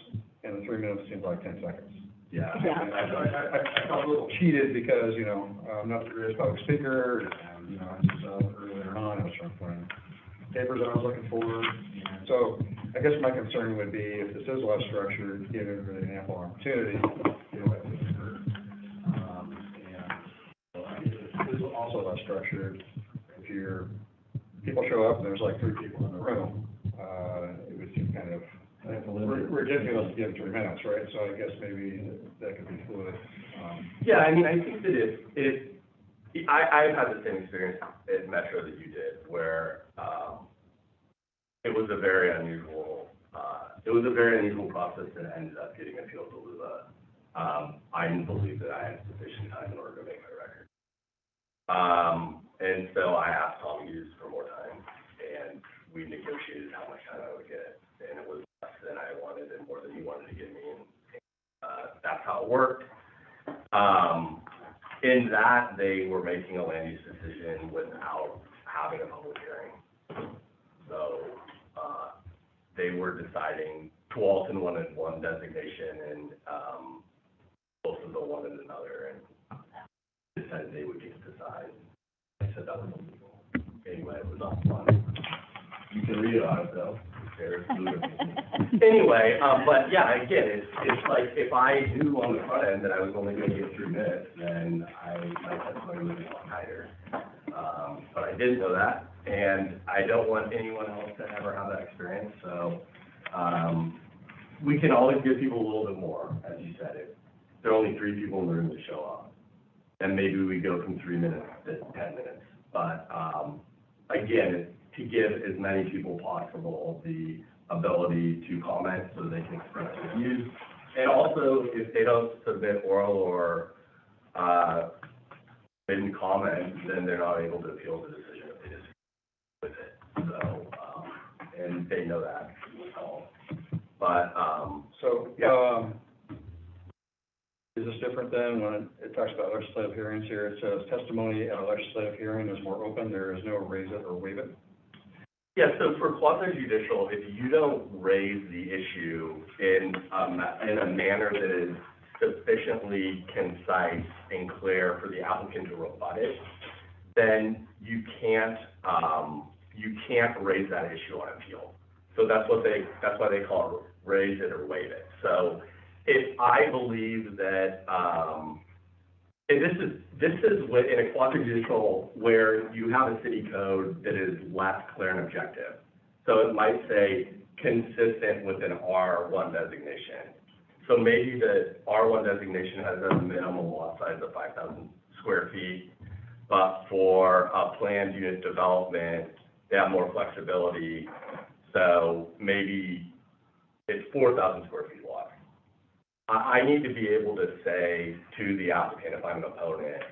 Speaker 1: and the 3 minutes seemed like 10 seconds.
Speaker 5: Yeah.
Speaker 1: And I felt a little cheated because, I'm not the greatest public speaker, and, earlier on, I was trying to find papers that I was looking for. And so I guess my concern would be if this is less structured, give everybody an ample opportunity, let things occur. And if it is also less structured, if people show up and there's like 3 people in the room, it would seem kind of ridiculous to give 3 minutes, right? So I guess maybe that could be fluid.
Speaker 5: Yeah, I think that I've had the same experience at Metro that you did, where it was a very unusual process that ended up getting appealed to LUBA. I didn't believe that I had sufficient time in order to make my record. And so I asked Tom Hughes for more time, and we negotiated how much time I would get, and it was less than I wanted and more than he wanted to give me, and that's how it worked. In that, they were making a land use decision without having a public hearing. So they were deciding, Tualatin wanted one designation, and Wilsonville wanted another, and decided they would get to decide. I said that was illegal. Anyway, it was not fun. You can read about it though. Anyway, but yeah, again, it's like if I knew on the front end that I was only going to get 3 minutes, then my testimony would be a lot tighter. But I didn't know that, and I don't want anyone else to ever have that experience. So we can always give people a little bit more, as you said. If there are only 3 people in the room to show up, and maybe we go from 3 minutes to 10 minutes. But again, to give as many people possible the ability to comment so they can express their views. And also, if they don't submit oral or didn't comment, then they're not able to appeal the decision if they disagree with it. So, and they know that. But,
Speaker 1: is this different than when it talks about legislative hearings here? It says testimony at a legislative hearing is more open. There is no raise it or waive it.
Speaker 5: yeah, so for quasi-judicial, if you don't raise the issue in a manner that is sufficiently concise and clear for the applicant to rebut it, then you can't raise that issue on appeal. So that's why they call it raise it or waive it. So if I believe that, and this is in a quasi-judicial where you have a city code that is less clear and objective. So it might say consistent with an R1 designation. So maybe the R1 designation has a minimum lot size of 5,000 square feet, but for a planned unit development, they have more flexibility. So maybe it's 4,000 square feet wide. I need to be able to say to the applicant, if I'm an opponent,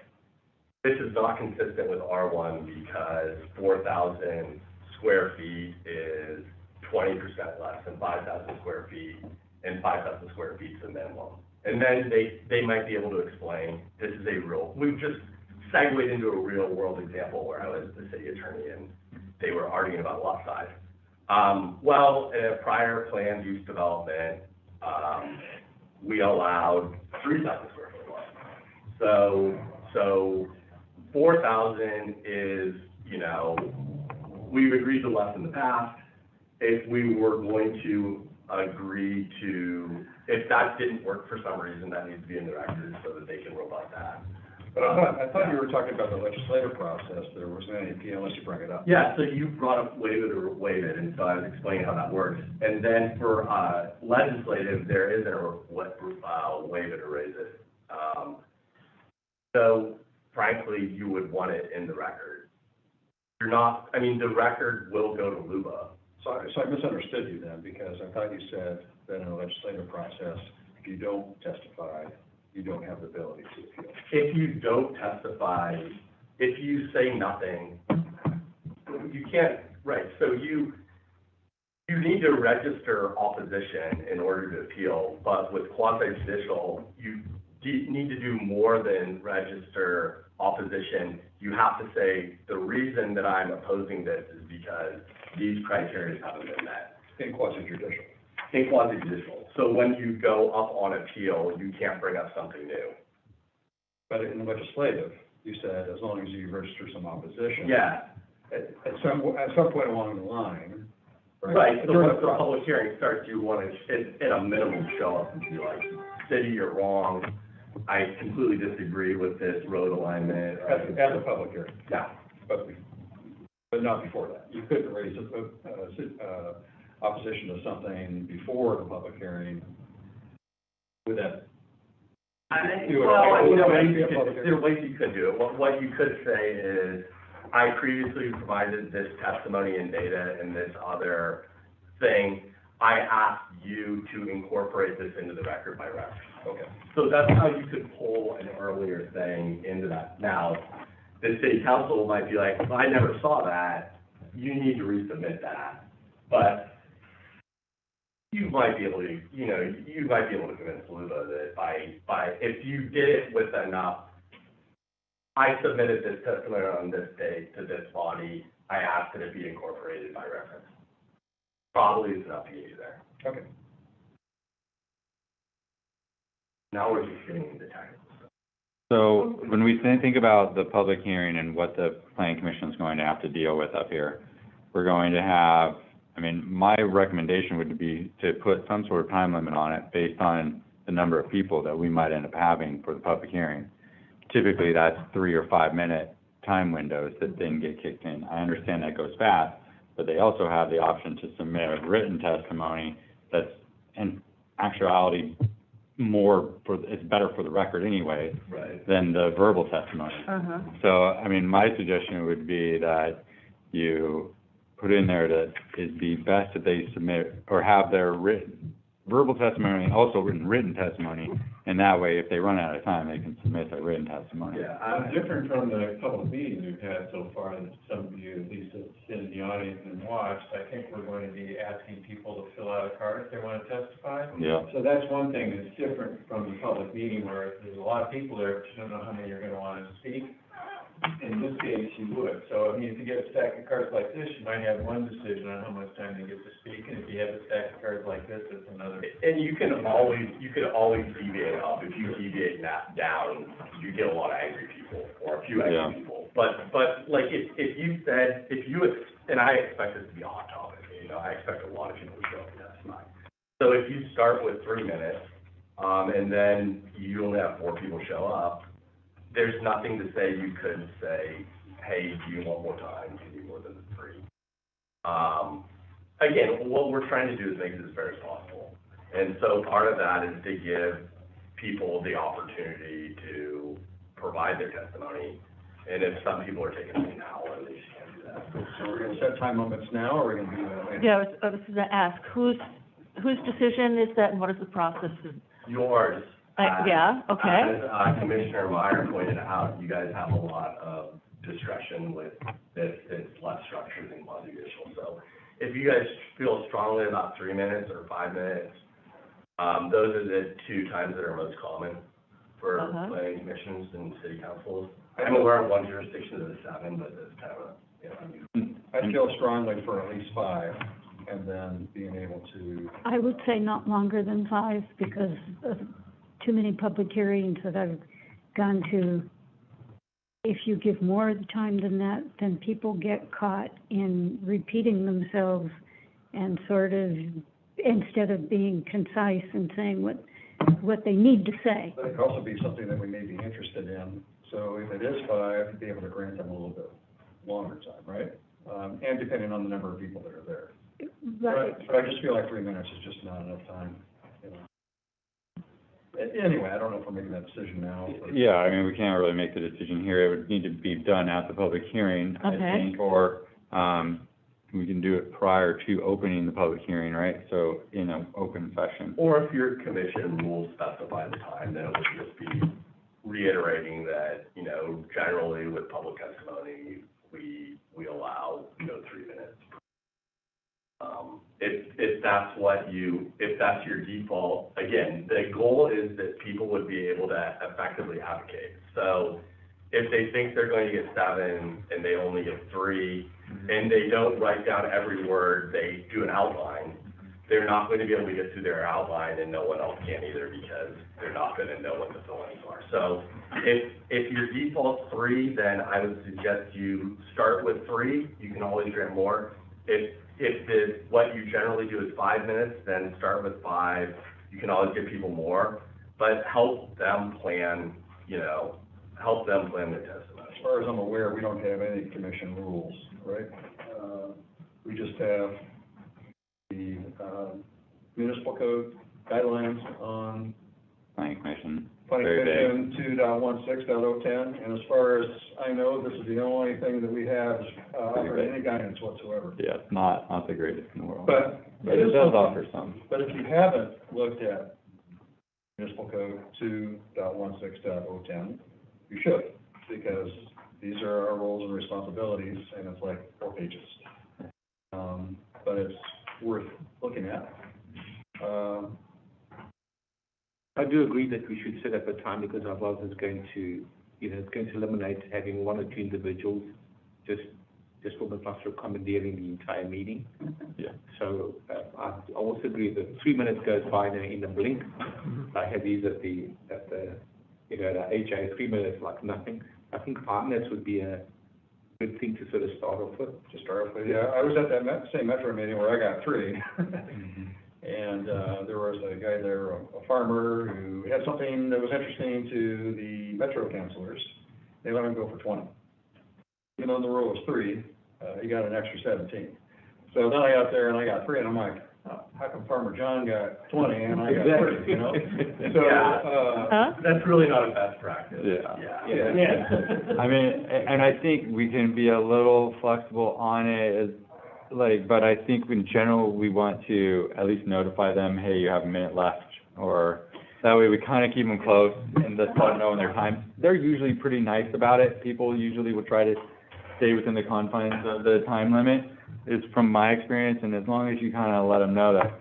Speaker 5: this is not consistent with R1 because 4,000 square feet is 20% less than 5,000 square feet, and 5,000 square feet is the minimum. And then they might be able to explain, this is we've just segued into a real world example where I was the city attorney and they were arguing about lot size. Well, in a prior planned use development, we allowed 3,000 square foot lot. So 4,000 is, we've agreed to less in the past. If we were going to agree to, if that didn't work for some reason, that needs to be in the record so that they can rebut that.
Speaker 1: But I thought you were talking about the legislative process. There wasn't any appeal unless you bring it up.
Speaker 5: Yeah, so you brought up waive it or waive it, and so I was explaining how that works. And then for legislative, there isn't a waive it or raise it. So frankly, you would want it in the record. The record will go to LUBA.
Speaker 1: So I misunderstood you then, because I thought you said that in a legislative process, if you don't testify, you don't have the ability to appeal.
Speaker 5: If you don't testify, if you say nothing, you can't, right, so you need to register opposition in order to appeal, but with quasi-judicial, you need to do more than register opposition. You have to say, the reason that I'm opposing this is because these criteria haven't been met.
Speaker 1: In quasi-judicial.
Speaker 5: In quasi-judicial. So when you go up on appeal, you can't bring up something new.
Speaker 1: But in the legislative, you said as long as you register some opposition.
Speaker 5: Yeah.
Speaker 1: At some point along the line.
Speaker 5: Right, so
Speaker 1: during
Speaker 5: once the
Speaker 1: process.
Speaker 5: public hearing starts, you want to, at a minimum, show up and be like, city, you're wrong. I completely disagree with this road alignment.
Speaker 1: At the public hearing,
Speaker 5: Yeah.
Speaker 1: but not before that. You couldn't raise opposition to something before the public hearing with that.
Speaker 5: There are ways you could do it. What you could say is, I previously provided this testimony and data and this other thing. I asked you to incorporate this into the record by reference.
Speaker 1: Okay.
Speaker 5: So that's how you could pull an earlier thing into that. Now, the city council might be like, I never saw that, you need to resubmit that. But you might be able to, convince LUBA that if you did it with enough, I submitted this testimony on this date to this body, I asked that it be incorporated by reference. Probably is enough to get you there.
Speaker 1: Okay.
Speaker 5: Now we're just getting into technical stuff.
Speaker 2: So when we think about the public hearing and what the planning commission is going to have to deal with up here, we're going to have, my recommendation would be to put some sort of time limit on it based on the number of people that we might end up having for the public hearing. Typically, that's 3 or 5 minute time windows that then get kicked in. I understand that goes fast, but they also have the option to submit a written testimony that's in actuality it's better for the record anyway,
Speaker 5: Right.
Speaker 2: than the verbal testimony.
Speaker 3: Uh-huh.
Speaker 2: So, my suggestion would be that you put in there that it'd be best that they submit or have their verbal testimony and also written testimony, and that way, if they run out of time, they can submit their written testimony.
Speaker 5: Yeah,
Speaker 6: Different from the public meetings we've had so far, that some of you, at least that sit in the audience and watched, I think we're going to be asking people to fill out a card if they want to testify.
Speaker 2: Yeah.
Speaker 6: So that's one thing that's different from the public meeting, where there's a lot of people there, but you don't know how many are going to want to speak. In this case, you would. So, I mean, if you get a stack of cards like this, you might have one decision on how much time they get to speak, and if you have a stack of cards like this, it's another.
Speaker 5: And you could always deviate up. If you deviate down, you get a lot of angry people, or a few
Speaker 2: Yeah.
Speaker 5: angry people. But like, if you said, and I expect this to be a hot topic, you know, I expect a lot of people to show up, that's fine. So if you start with 3 minutes, and then you only have 4 people show up, there's nothing to say you couldn't say, hey, do you want more time? Do you need more than 3? Again, what we're trying to do is make it as fair as possible. And so part of that is to give people the opportunity to provide their testimony. And if some people are taking an hour, they just can't do that.
Speaker 1: So we're gonna set time limits now, or we're gonna do that later?
Speaker 7: Yeah, I was gonna ask, whose decision is that, and what is the process?
Speaker 5: Yours.
Speaker 7: Yeah, okay.
Speaker 5: As Commissioner Meyer pointed out, you guys have a lot of discretion with this, it's less structured than quasi-judicial. So if you guys feel strongly about 3 minutes or 5 minutes, those are the 2 times that are most common for planning commissions and city councils. I'm aware of one jurisdiction that is 7, but it's kind of a, you know.
Speaker 1: I feel strongly for at least 5, and then being able to,
Speaker 3: I would say not longer than 5, because of too many public hearings that I've gone to. If you give more time than that, then people get caught in repeating themselves and sort of, instead of being concise and saying what they need to say.
Speaker 1: that could also be something that we may be interested in. So if it is 5, be able to grant them a little bit longer time, right? And depending on the number of people that are there.
Speaker 3: Right.
Speaker 1: But I just feel like 3 minutes is just not enough time, you know. Anyway, I don't know if we're making that decision now. Or...
Speaker 2: Yeah, I mean, we can't really make the decision here. It would need to be done at the public hearing, I
Speaker 7: Okay.
Speaker 2: think, or, we can do it prior to opening the public hearing, right? So, in an open session.
Speaker 5: Or if your commission rules specify the time, then it would just be reiterating that, you know, generally with public testimony, we allow, you know, 3 minutes. If that's your default, again, the goal is that people would be able to effectively advocate. So if they think they're going to get 7 and they only get 3, and they don't write down every word, they do an outline, they're not going to be able to get through their outline, and no one else can either, because they're not going to know what the fill-ins are. So if your default's 3, then I would suggest you start with 3. You can always grant more. If what you generally do is 5 minutes, then start with 5. You can always give people more, but help them plan, you know, help them plan their testimony.
Speaker 1: As far as I'm aware, we don't have any commission rules, right? We just have the municipal code guidelines on
Speaker 2: Planning commission.
Speaker 1: planning
Speaker 2: Very
Speaker 1: commission 2.16.010, and as far as I know, this is the only thing that we have offering any guidance whatsoever.
Speaker 2: Yeah, it's not the greatest in the world.
Speaker 1: But
Speaker 2: But it does
Speaker 1: something.
Speaker 2: offer some.
Speaker 1: But if you haven't looked at municipal code 2.16.010, you should, because these are our roles and responsibilities, and it's like 4 pages. But it's worth looking at.
Speaker 8: I do agree that we should set up a time, because otherwise it's going to, it's going to eliminate having 1 or 2 individuals just for the purpose of commandeering the entire meeting.
Speaker 2: Yeah.
Speaker 8: So I also agree that 3 minutes goes by in a blink. I have these at the HA, 3 minutes like nothing. I think 5 minutes would be a good thing to sort of start off with.
Speaker 1: To start off with, yeah, I was at that same Metro meeting where I got 3. And there was a guy there, a farmer, who had something that was interesting to the Metro councilors. They let him go for 20. Even though the rule was 3, he got an extra 17. So then I got there and I got 3, and I'm like, oh, how come Farmer John got 20 and I got 3, you know? So,
Speaker 7: Huh?
Speaker 5: That's really not a best practice.
Speaker 2: Yeah.
Speaker 1: yeah.
Speaker 2: I mean, and I think we can be a little flexible on it, but I think in general, we want to at least notify them, hey, you have a minute left, or that way we kind of keep them close and just let them know in their time. They're usually pretty nice about it. People usually will try to stay within the confines of the time limit, is from my experience, and as long as you kind of let them know that,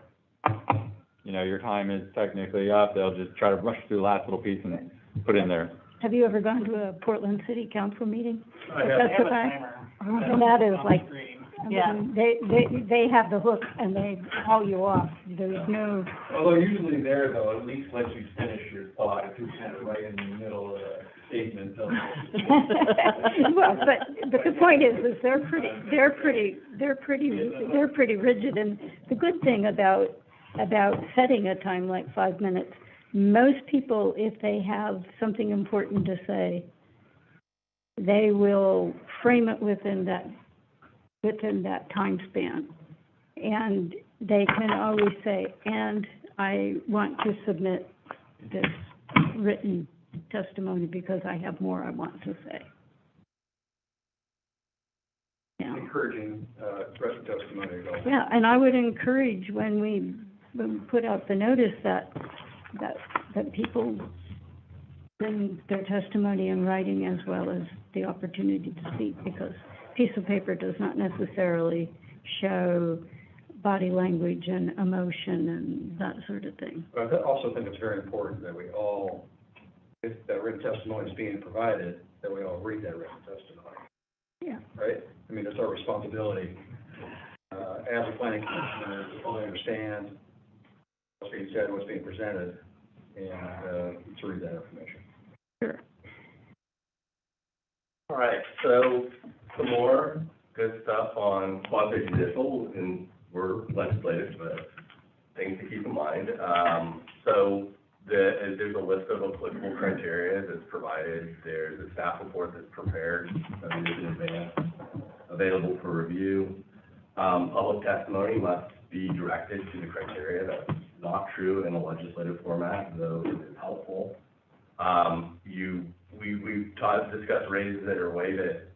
Speaker 2: you know, your time is technically up, they'll just try to rush through the last little piece and put in their
Speaker 3: Have you ever gone to a Portland City Council meeting?
Speaker 1: I have-
Speaker 4: They have a
Speaker 3: Testify?
Speaker 4: timer.
Speaker 3: And that is like,
Speaker 4: Screen.
Speaker 3: I
Speaker 7: Yeah.
Speaker 3: mean, they have the hook and they haul you off. There's no,
Speaker 6: Although usually there, though, at least lets you finish your thought, if you're kind of right in the middle of a statement, they'll.
Speaker 3: well, but the point is they're pretty rigid. And the good thing about setting a time like 5 minutes, most people, if they have something important to say, they will frame it within that time span. And they can always say, and I want to submit this written testimony because I have more I want to say. Yeah.
Speaker 1: Encouraging, written testimony to go.
Speaker 3: Yeah, and I would encourage when we put out the notice that people bring their testimony in writing as well as the opportunity to speak, because a piece of paper does not necessarily show body language and emotion and that sort of thing.
Speaker 1: But I also think it's very important that we all, if that written testimony is being provided, that we all read that written testimony,
Speaker 3: Yeah.
Speaker 1: right? I mean, it's our responsibility, as a planning commissioner, to fully understand what's being said, what's being presented, and, to read that information.
Speaker 3: Sure.
Speaker 5: All right, so some more good stuff on quasi-judicial, and we're legislative, but things to keep in mind. So there's a list of applicable criteria that's provided. There's a staff report that's prepared in advance, available for review. Public testimony must be directed to the criteria. That's not true in a legislative format, though it is helpful. We've discussed raise it or waive it,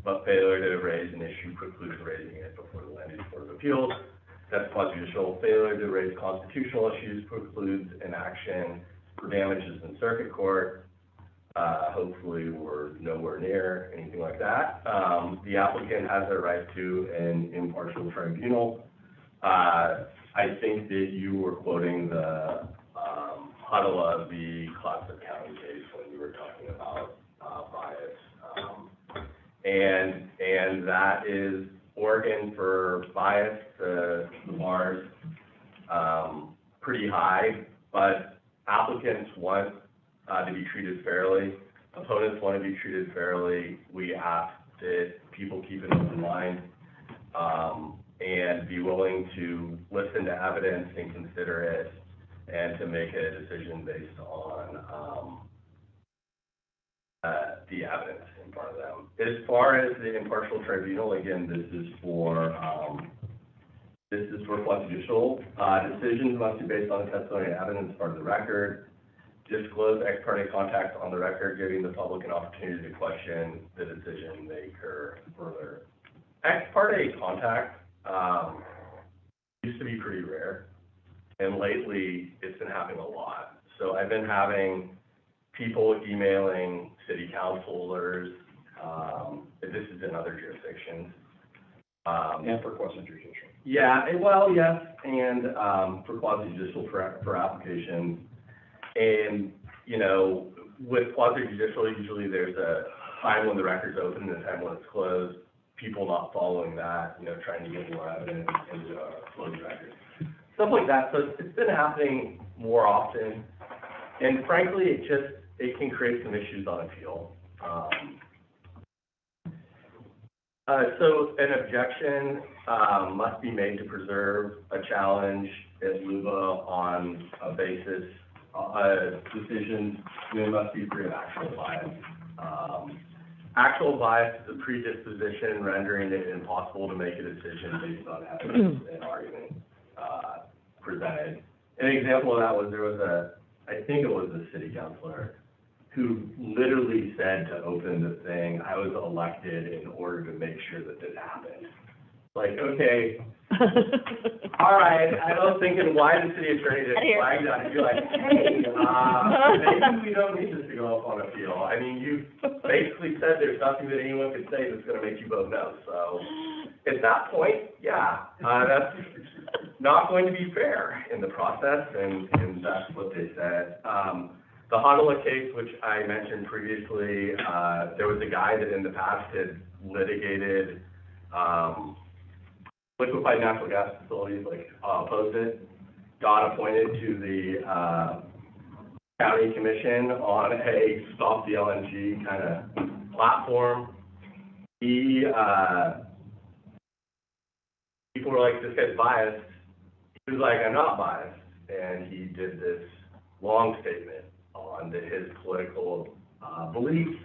Speaker 5: but failure to raise an issue precludes raising it before the Land Use Board of Appeals. That's quasi-judicial. Failure to raise constitutional issues precludes an action for damages in circuit court. Hopefully, we're nowhere near anything like that. The applicant has a right to an impartial tribunal. I think that you were quoting the Huddle v. Clatsop County case when you were talking about bias. And that is Oregon for bias, the bar's pretty high, but applicants want to be treated fairly. Opponents want to be treated fairly. We ask that people keep an open mind and be willing to listen to evidence and consider it and to make a decision based on the evidence in front of them. As far as the impartial tribunal, again, this is for quasi-judicial. Decisions must be based on the testimony and evidence part of the record. Disclose ex parte contact on the record, giving the public an opportunity to question the decision maker further. Ex parte contact used to be pretty rare, and lately it's been happening a lot. So I've been having people emailing city councilors, this is in other jurisdictions.
Speaker 1: And for quasi-judicial.
Speaker 5: Yeah, well, yes, and for quasi-judicial for applications. And, you know, with quasi-judicial, usually there's a time when the record's open and a time when it's closed. People not following that, you know, trying to get more evidence into a closed record. Stuff like that. So it's been happening more often. And frankly, it can create some issues on appeal. So an objection must be made to preserve a challenge at LUBA on a basis, decisions, they must be free of actual bias. Actual bias is a predisposition rendering it impossible to make a decision based on evidence and argument presented. An example of that was I think it was a city councilor who literally said to open the thing, I was elected in order to make sure that this happened. Like, okay, all right, I was thinking, why the city attorney didn't flag that? And you're like, hey, maybe we don't need this to go up on appeal. I mean, you basically said there's nothing that anyone could say that's going to make you vote no. So at that point, yeah, that's not going to be fair in the process, and that's what they said. The Honolulu case, which I mentioned previously, there was a guy that in the past had litigated, liquefied natural gas facilities, like, opposed it, got appointed to the, county commission on a stop the LNG kind of platform. He, people were like, this guy's biased. He was like, I'm not biased. And he did this long statement on his political beliefs.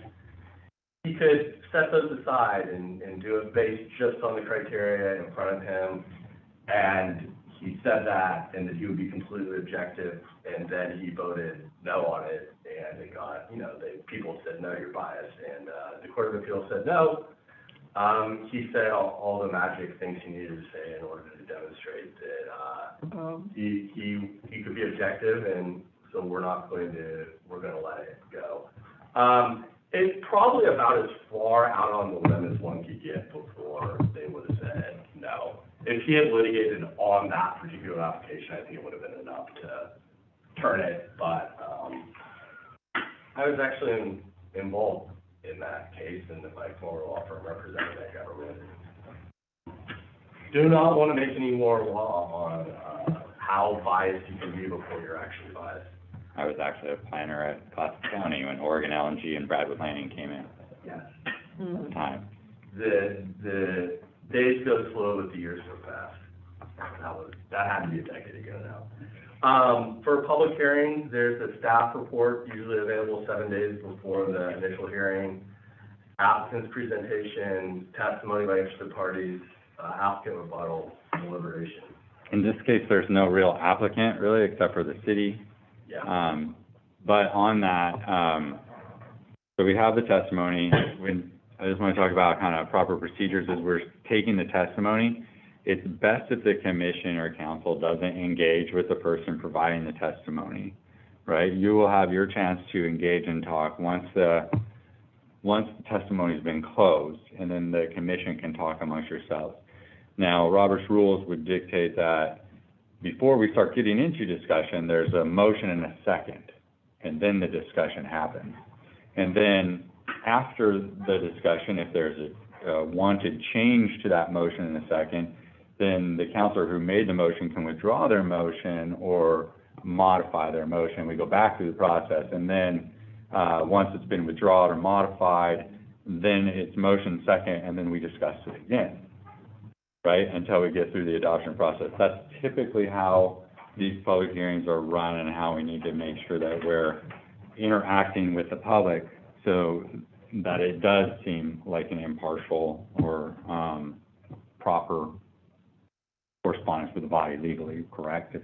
Speaker 5: He could set those aside and do it based just on the criteria in front of him. And he said that, and that he would be completely objective, and then he voted no on it, and it got, people said, no, you're biased, and the Court of Appeals said no. He said all the magic things he needed to say in order to demonstrate that he could be objective, and so we're going to let it go. It's probably about as far out on the limb as one could get before they would have said no. If he had litigated on that particular application, I think it would have been enough to turn it, but I was actually involved in that case, and my former law firm represented that government. Do not want to make any more law on how biased you can be before you're actually biased.
Speaker 2: I was actually a planner at Classic County when Oregon LNG and Bradwood Landing came in
Speaker 5: Yes.
Speaker 2: at the time.
Speaker 5: The days go slow, but the years go fast. That had to be a decade ago now. For public hearings, there's a staff report usually available 7 days before the initial hearing. Applicant's presentation, testimony by interested parties, applicant rebuttal, deliberation.
Speaker 2: In this case, there's no real applicant really, except for the city.
Speaker 5: Yeah.
Speaker 2: But on that, so we have the testimony. I just want to talk about kind of proper procedures as we're taking the testimony. It's best if the commission or council doesn't engage with the person providing the testimony, right? You will have your chance to engage and talk once the testimony's been closed, and then the commission can talk amongst yourselves. Now, Robert's rules would dictate that before we start getting into discussion, there's a motion and a second, and then the discussion happens. And then after the discussion, if there's a wanted change to that motion in a second, then the counselor who made the motion can withdraw their motion or modify their motion. We go back through the process, and then once it's been withdrawn or modified, then it's motion second, and then we discuss it again, right, until we get through the adoption process. That's typically how these public hearings are run and how we need to make sure that we're interacting with the public so that it does seem like an impartial or proper correspondence with the body legally, correct?
Speaker 3: Is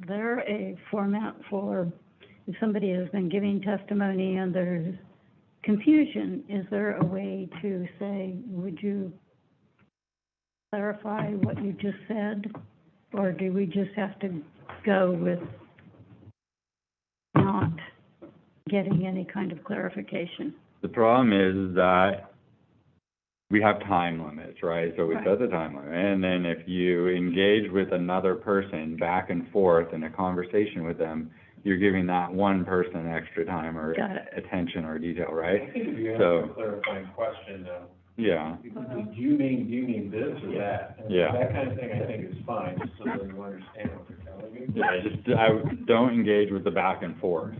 Speaker 3: there a format for, if somebody has been giving testimony and there's confusion, is there a way to say, would you clarify what you just said? Or do we just have to go with not getting any kind of clarification?
Speaker 2: The problem is that we have time limits, right? So we
Speaker 3: Right.
Speaker 2: set the time limit. And then if you engage with another person back and forth in a conversation with them, you're giving that one person extra time or
Speaker 3: Got it.
Speaker 2: attention or detail,
Speaker 6: I
Speaker 2: right?
Speaker 6: think if you ask
Speaker 2: So-
Speaker 6: a clarifying question, though,
Speaker 2: Yeah,
Speaker 6: do you mean this or that? And
Speaker 2: Yeah.
Speaker 6: That kind of thing, I think, is fine, just so that you understand what they're telling you.
Speaker 2: yeah, don't engage with the back and forth.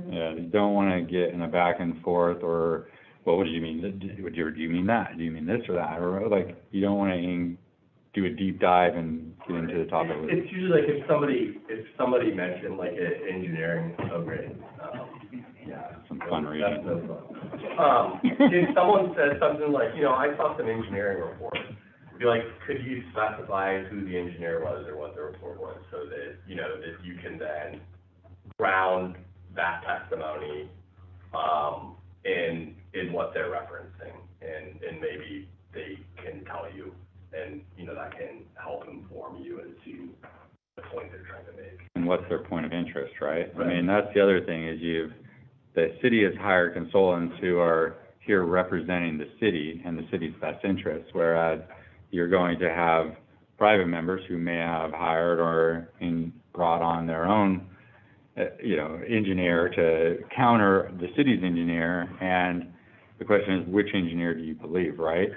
Speaker 2: Yeah, you don't want to get in a back and forth or, well, what do you mean? Do you mean that? Do you mean this or that? Or like, you don't want to do a deep dive and get into the topic.
Speaker 5: It's usually like if somebody mentioned like engineering, oh great. Yeah.
Speaker 2: Some fun
Speaker 5: That's
Speaker 2: reading.
Speaker 5: no fun. If someone says something like, I saw some engineering report, be like, could you specify who the engineer was or what the report was so that, that you can then ground that testimony, in what they're referencing, and maybe they can tell you, and, that can help inform you as to the point they're trying to make.
Speaker 2: And what's their point of interest, right? I
Speaker 5: Right.
Speaker 2: mean, that's the other thing is the city has hired consultants who are here representing the city and the city's best interests, whereas you're going to have private members who may have hired or brought on their own engineer to counter the city's engineer, and the question is, which engineer do you believe, right?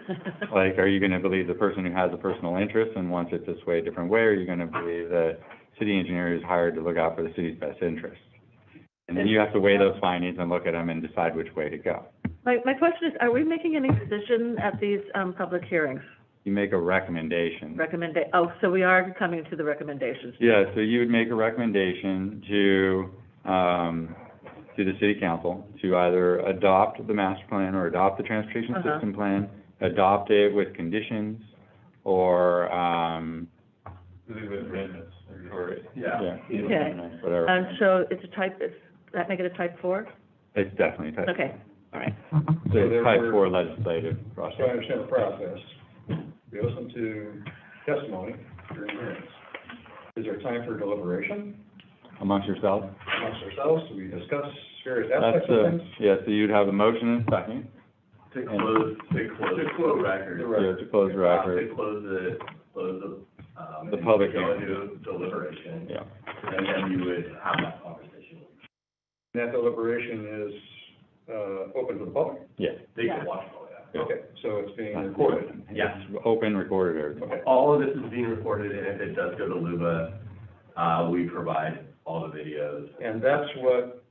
Speaker 2: Like, are you gonna believe the person who has a personal interest and wants it this way, a different way, or are you gonna believe the city engineer who's hired to look out for the city's best interest? And then you have to weigh those findings and look at them and decide which way to go.
Speaker 7: My question is, are we making any decision at these, public hearings?
Speaker 2: You make a recommendation.
Speaker 7: So we are coming to the recommendations.
Speaker 2: Yeah, so you would make a recommendation to the city council to either adopt the master plan or adopt the transportation
Speaker 7: Uh-huh.
Speaker 2: system plan, adopt it with conditions, or,
Speaker 6: Leave it amendments.
Speaker 2: or,
Speaker 5: Yeah.
Speaker 7: Okay.
Speaker 2: whatever.
Speaker 7: So it's does that make it a type 4?
Speaker 2: It's definitely type.
Speaker 7: Okay, all right.
Speaker 2: So it's type
Speaker 1: therefore-
Speaker 2: 4 legislative
Speaker 1: So I
Speaker 2: process.
Speaker 1: understand the process. We listen to testimony during hearings. Is there time for deliberation
Speaker 2: Amongst yourselves?
Speaker 1: amongst ourselves? Do we discuss various
Speaker 2: That's
Speaker 1: aspects of things?
Speaker 2: yeah, so you'd have a motion and a second,
Speaker 5: To close the record.
Speaker 2: yeah, to close the record,
Speaker 5: To close the,
Speaker 2: The public
Speaker 5: go
Speaker 2: hearing.
Speaker 5: into deliberation,
Speaker 2: yeah.
Speaker 5: and then you would have that conversation.
Speaker 1: That deliberation is, open to the public?
Speaker 2: Yes.
Speaker 5: They can watch all that.
Speaker 2: Yeah.
Speaker 1: Okay, so it's being recorded.
Speaker 5: Yes.
Speaker 2: It's open, recorded, everything.
Speaker 1: Okay.
Speaker 5: All of this is being recorded, and if it does go to Luba, we provide all the videos.
Speaker 1: And that's what,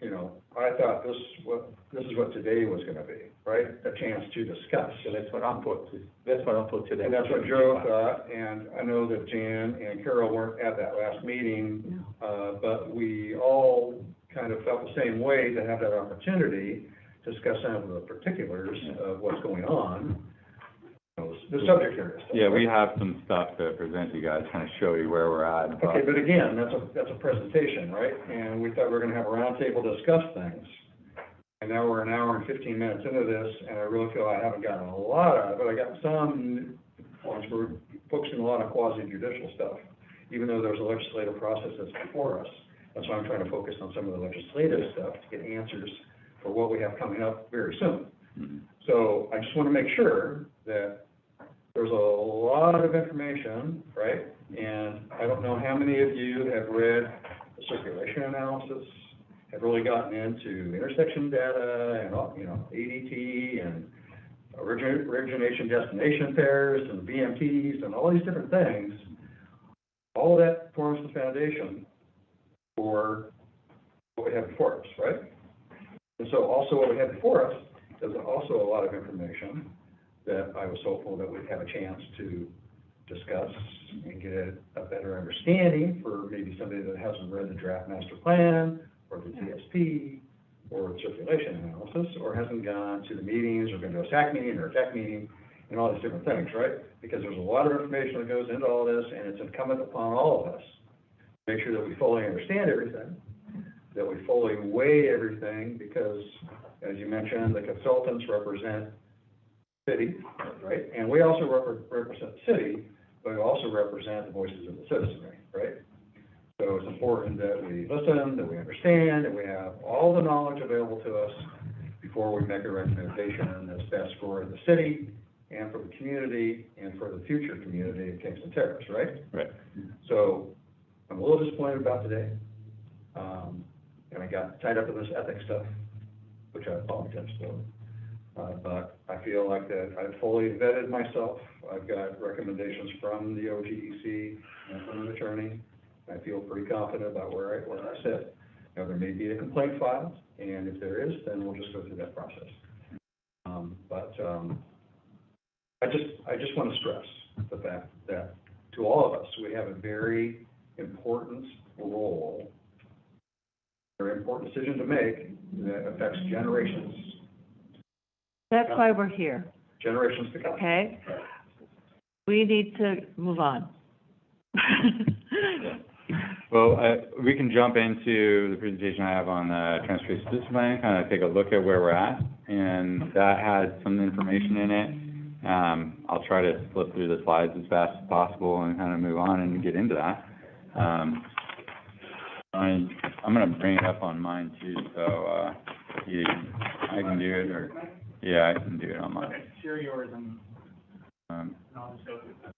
Speaker 1: I thought this is what today was gonna be, right? A chance to discuss.
Speaker 8: So that's what I thought today.
Speaker 1: And that's what Joe thought, and I know that Jan and Carol weren't at that last meeting, but we all kind of felt the same way to have that opportunity to discuss some of the particulars of what's going on, the subject area stuff.
Speaker 2: Yeah, we have some stuff to present to you guys, kind of show you where we're at.
Speaker 1: Okay, but again, that's a presentation, right? And we thought we were gonna have a roundtable discuss things. And now we're an hour and 15 minutes into this, and I really feel I haven't gotten a lot out of it. I got some points, we're focusing a lot on quasi-judicial stuff, even though there's a legislative process that's before us. That's why I'm trying to focus on some of the legislative stuff to get answers for what we have coming up very soon.
Speaker 2: Mhm.
Speaker 1: So I just want to make sure that there's a lot of information, right? And I don't know how many of you have read the circulation analysis, have really gotten into intersection data and, ADT and origination destination pairs and BMTs and all these different things. All of that forms the foundation for what we have before us, right? And so also what we have before us is also a lot of information that I was hopeful that we'd have a chance to discuss and get a better understanding for maybe somebody that hasn't read the draft master plan or the TSP or the circulation analysis, or hasn't gone to the meetings or been to a SAC meeting or a tech meeting and all these different things, right? Because there's a lot of information that goes into all this, and it's incumbent upon all of us to make sure that we fully understand everything, that we fully weigh everything, because, as you mentioned, the consultants represent city, right? And we also represent the city, but we also represent the voices of the citizenry, right? So it's important that we listen, that we understand, that we have all the knowledge available to us before we make a recommendation that's best for the city and for the community and for the future community of Kingston Terrace, right?
Speaker 2: Right.
Speaker 1: So I'm a little disappointed about today. And I got tied up in this ethics stuff, which I apologize for. But I feel like that I've fully vetted myself. I've got recommendations from the OGEC and from an attorney. I feel pretty confident about where I sit. There may be a complaint filed, and if there is, then we'll just go through that process. I just want to stress the fact that to all of us, we have a very important role, very important decision to make that affects generations
Speaker 7: That's why we're here,
Speaker 1: to come.
Speaker 7: okay? We need to move on.
Speaker 2: Well, we can jump into the presentation I have on the transportation system plan, kind of take a look at where we're at, and that had some information in it. I'll try to flip through the slides as fast as possible and kind of move on and get into that. I'm gonna bring it up on mine too, so, I can do it, or, yeah, I can do it on mine.
Speaker 4: Okay, share yours and
Speaker 2: Um,
Speaker 4: I'll just go through that.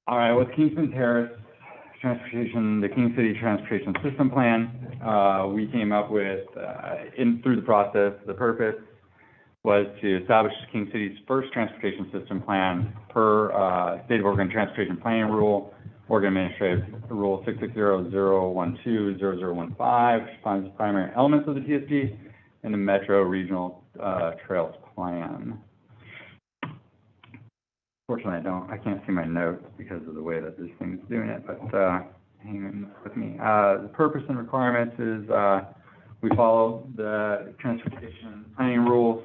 Speaker 2: All right, with Kingston Terrace Transportation, the King City Transportation System Plan, we came up with, through the process, the purpose was to establish King City's first transportation system plan per State of Oregon Transportation Planning Rule, Oregon Administrative Rule 660.012.0015, which defines the primary elements of the TSP, and the Metro Regional Trails Plan. Fortunately, I can't see my notes because of the way that this thing's doing it, but hang on with me. The purpose and requirements is we follow the transportation planning rules.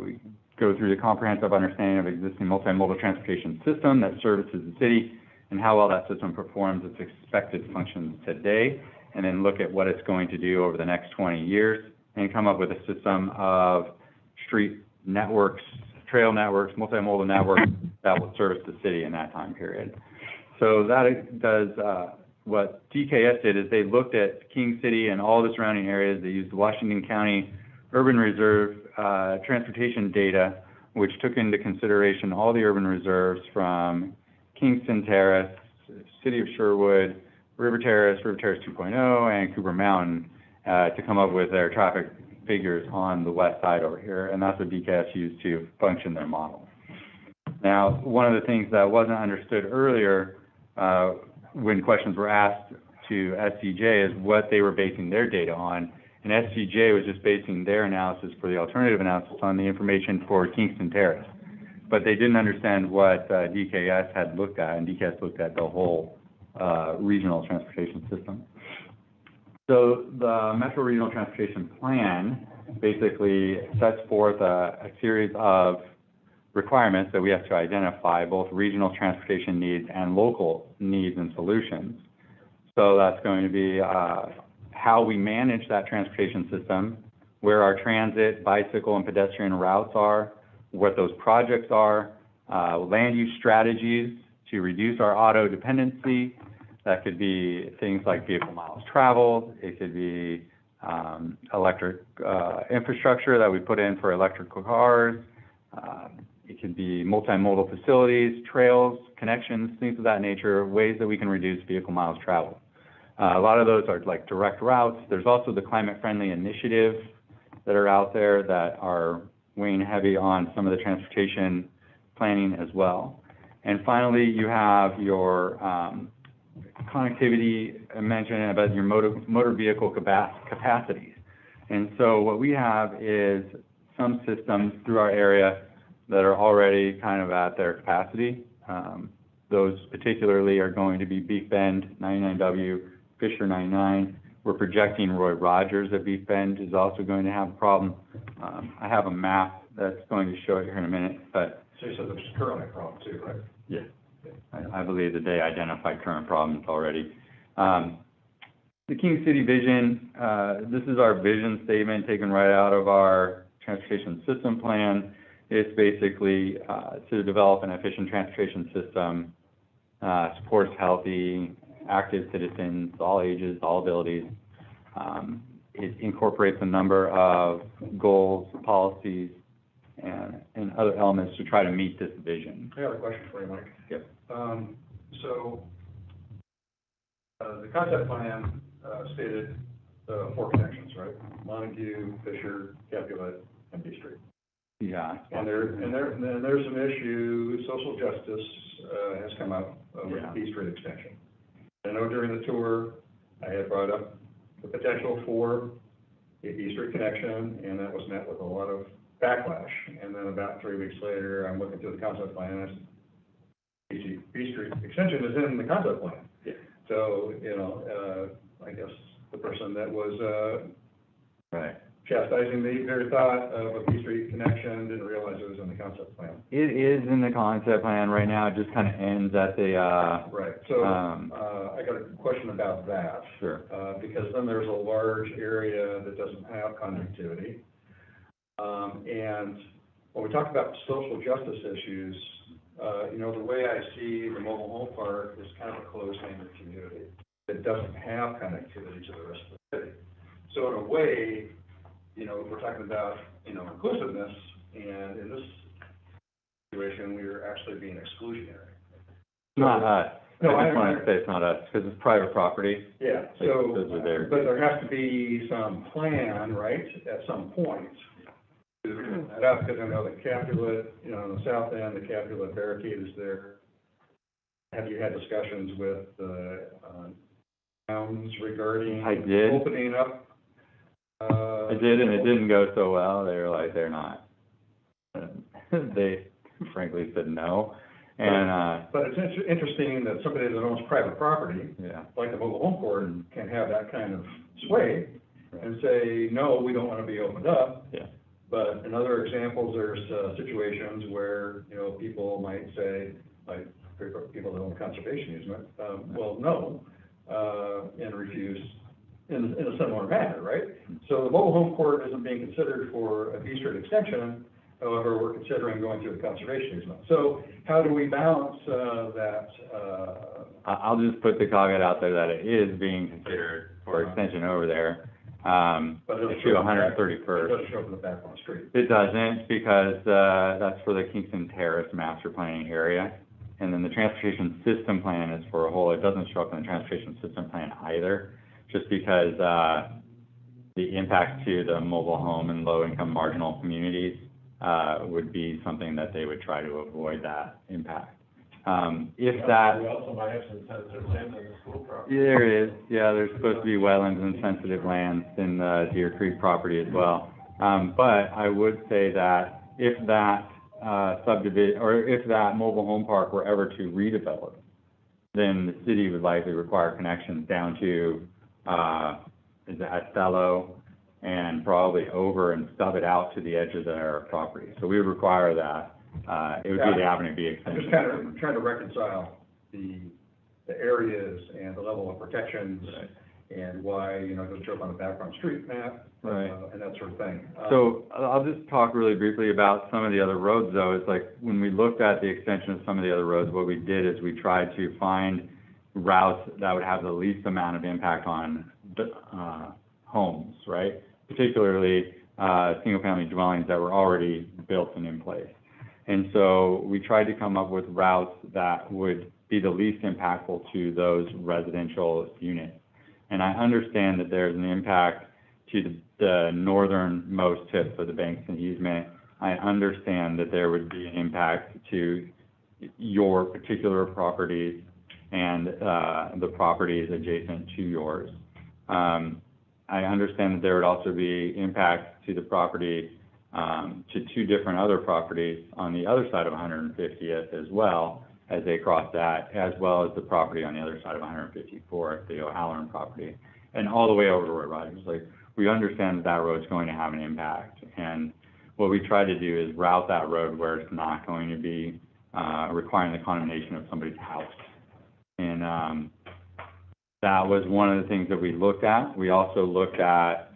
Speaker 2: We go through the comprehensive understanding of existing multimodal transportation system that services the city and how well that system performs its expected functions today, and then look at what it's going to do over the next 20 years and come up with a system of street networks, trail networks, multimodal networks that will service the city in that time period. So that does, what DKS did is they looked at King City and all the surrounding areas. They used the Washington County Urban Reserve transportation data, which took into consideration all the urban reserves from Kingston Terrace, City of Sherwood, River Terrace 2.0, and Cooper Mountain to come up with their traffic figures on the west side over here, and that's what DKS used to function their model. Now, one of the things that wasn't understood earlier when questions were asked to SCJ is what they were basing their data on, and SCJ was just basing their analysis for the alternative analysis on the information for Kingston Terrace. But they didn't understand what DKS had looked at, and DKS looked at the whole regional transportation system. So the Metro Regional Transportation Plan basically sets forth a series of requirements that we have to identify, both regional transportation needs and local needs and solutions. So that's going to be how we manage that transportation system, where our transit, bicycle, and pedestrian routes are, what those projects are, land use strategies to reduce our auto dependency. That could be things like vehicle miles traveled. It could be electric infrastructure that we put in for electrical cars. It could be multimodal facilities, trails, connections, things of that nature, ways that we can reduce vehicle miles traveled. A lot of those are like direct routes. There's also the climate-friendly initiatives that are out there that are weighing heavy on some of the transportation planning as well. And finally, you have your connectivity. I mentioned about your motor vehicle capacities. And so what we have is some systems through our area that are already kind of at their capacity. Those particularly are going to be Beef Bend 99W, Fisher 99. We're projecting Roy Rogers at Beef Bend is also going to have a problem. I have a map that's going to show it here in a minute, but.
Speaker 1: So you said there's currently a problem too, right?
Speaker 2: Yeah. I believe that they identified current problems already. The King City vision, this is our vision statement taken right out of our transportation system plan. It's basically to develop an efficient transportation system, supports healthy, active citizens, all ages, all abilities. It incorporates a number of goals, policies, and other elements to try to meet this vision.
Speaker 1: I have a question for you, Mike.
Speaker 2: Yep.
Speaker 1: So the concept plan stated 4 connections, right? Montague, Fisher, Capulet, and B Street.
Speaker 2: Yeah.
Speaker 1: And there's an issue, social justice has come up with the B Street extension. I know during the tour, I had brought up the potential for a B Street connection, and that was met with a lot of backlash. And then about 3 weeks later, I'm looking through the concept plan, and B Street extension is in the concept plan.
Speaker 2: Yeah.
Speaker 1: So, I guess the person that was
Speaker 2: Right.
Speaker 1: chastising the very thought of a B Street connection didn't realize it was in the concept plan.
Speaker 2: It is in the concept plan right now. It just kind of ends at the,
Speaker 1: Right. So I got a question about that.
Speaker 2: Sure.
Speaker 1: Because then there's a large area that doesn't have conductivity. And when we talk about social justice issues, the way I see the mobile home park is kind of a closed-handed community that doesn't have connectivity to the rest of the city. So in a way, we're talking about, inclusiveness, and in this situation, we are actually being exclusionary.
Speaker 2: not us.
Speaker 1: No,
Speaker 2: I just wanted to say it's not us, because it's private property.
Speaker 1: Yeah,
Speaker 2: Like,
Speaker 1: so,
Speaker 2: those are theirs.
Speaker 1: but there has to be some plan, right, at some point. To that up, because I know the Capulet, you know, on the south end, the Capulet barricade is there. Have you had discussions with the, towns regarding?
Speaker 2: I did.
Speaker 1: Opening up?
Speaker 2: I did, and it didn't go so well. They were like, they're not. They frankly said no. And,
Speaker 1: But it's interesting that somebody that owns private property,
Speaker 2: yeah.
Speaker 1: like the mobile home court, can have that kind of sway and say, no, we don't want to be opened up.
Speaker 2: Yeah.
Speaker 1: But in other examples, there's situations where, you know, people might say, like, people that own conservation easement, well, no, and refuse in a similar manner, right? So the mobile home court isn't being considered for a B Street extension, however, we're considering going through a conservation easement. So how do we balance that?
Speaker 2: I'll just put the caveat out there that it is being considered for extension over there,
Speaker 1: But it doesn't
Speaker 2: to
Speaker 1: show
Speaker 2: 131st.
Speaker 1: It doesn't show up in the back on the street.
Speaker 2: It doesn't, because, that's for the Kingston Terrace master planning area. And then the transportation system plan is for a whole, it doesn't show up in the transportation system plan either, just because, the impact to the mobile home and low-income marginal communities, would be something that they would try to avoid that impact. If that.
Speaker 6: We also might have some sensitive lands on the school property.
Speaker 2: There is, yeah, there's supposed to be wetlands and sensitive lands in the Deer Creek property as well. But I would say that if that, subdivision, or if that mobile home park were ever to redevelop, then the city would likely require connections down to, is it Estelo, and probably over and stub it out to the edge of their property. So we would require that. It would be the Avenue B
Speaker 1: I'm
Speaker 2: extension.
Speaker 1: just kind of trying to reconcile the areas and the level of protections and why, you know, it doesn't show up on the background street map,
Speaker 2: Right.
Speaker 1: And that sort of thing.
Speaker 2: So I'll just talk really briefly about some of the other roads, though. It's like, when we looked at the extension of some of the other roads, what we did is we tried to find routes that would have the least amount of impact on, homes, right? Particularly, single-family dwellings that were already built and in place. And so we tried to come up with routes that would be the least impactful to those residential units. And I understand that there's an impact to the northernmost tip of the Bankston easement. I understand that there would be an impact to your particular properties and, the properties adjacent to yours. I understand that there would also be impact to the property, to two different other properties on the other side of 150th as well, as they cross that, as well as the property on the other side of 154th, the O'Halloran property, and all the way over to Roy Rogers. Like, we understand that that road's going to have an impact, and what we try to do is route that road where it's not going to be, requiring the condemnation of somebody's house. And, that was one of the things that we looked at. We also looked at,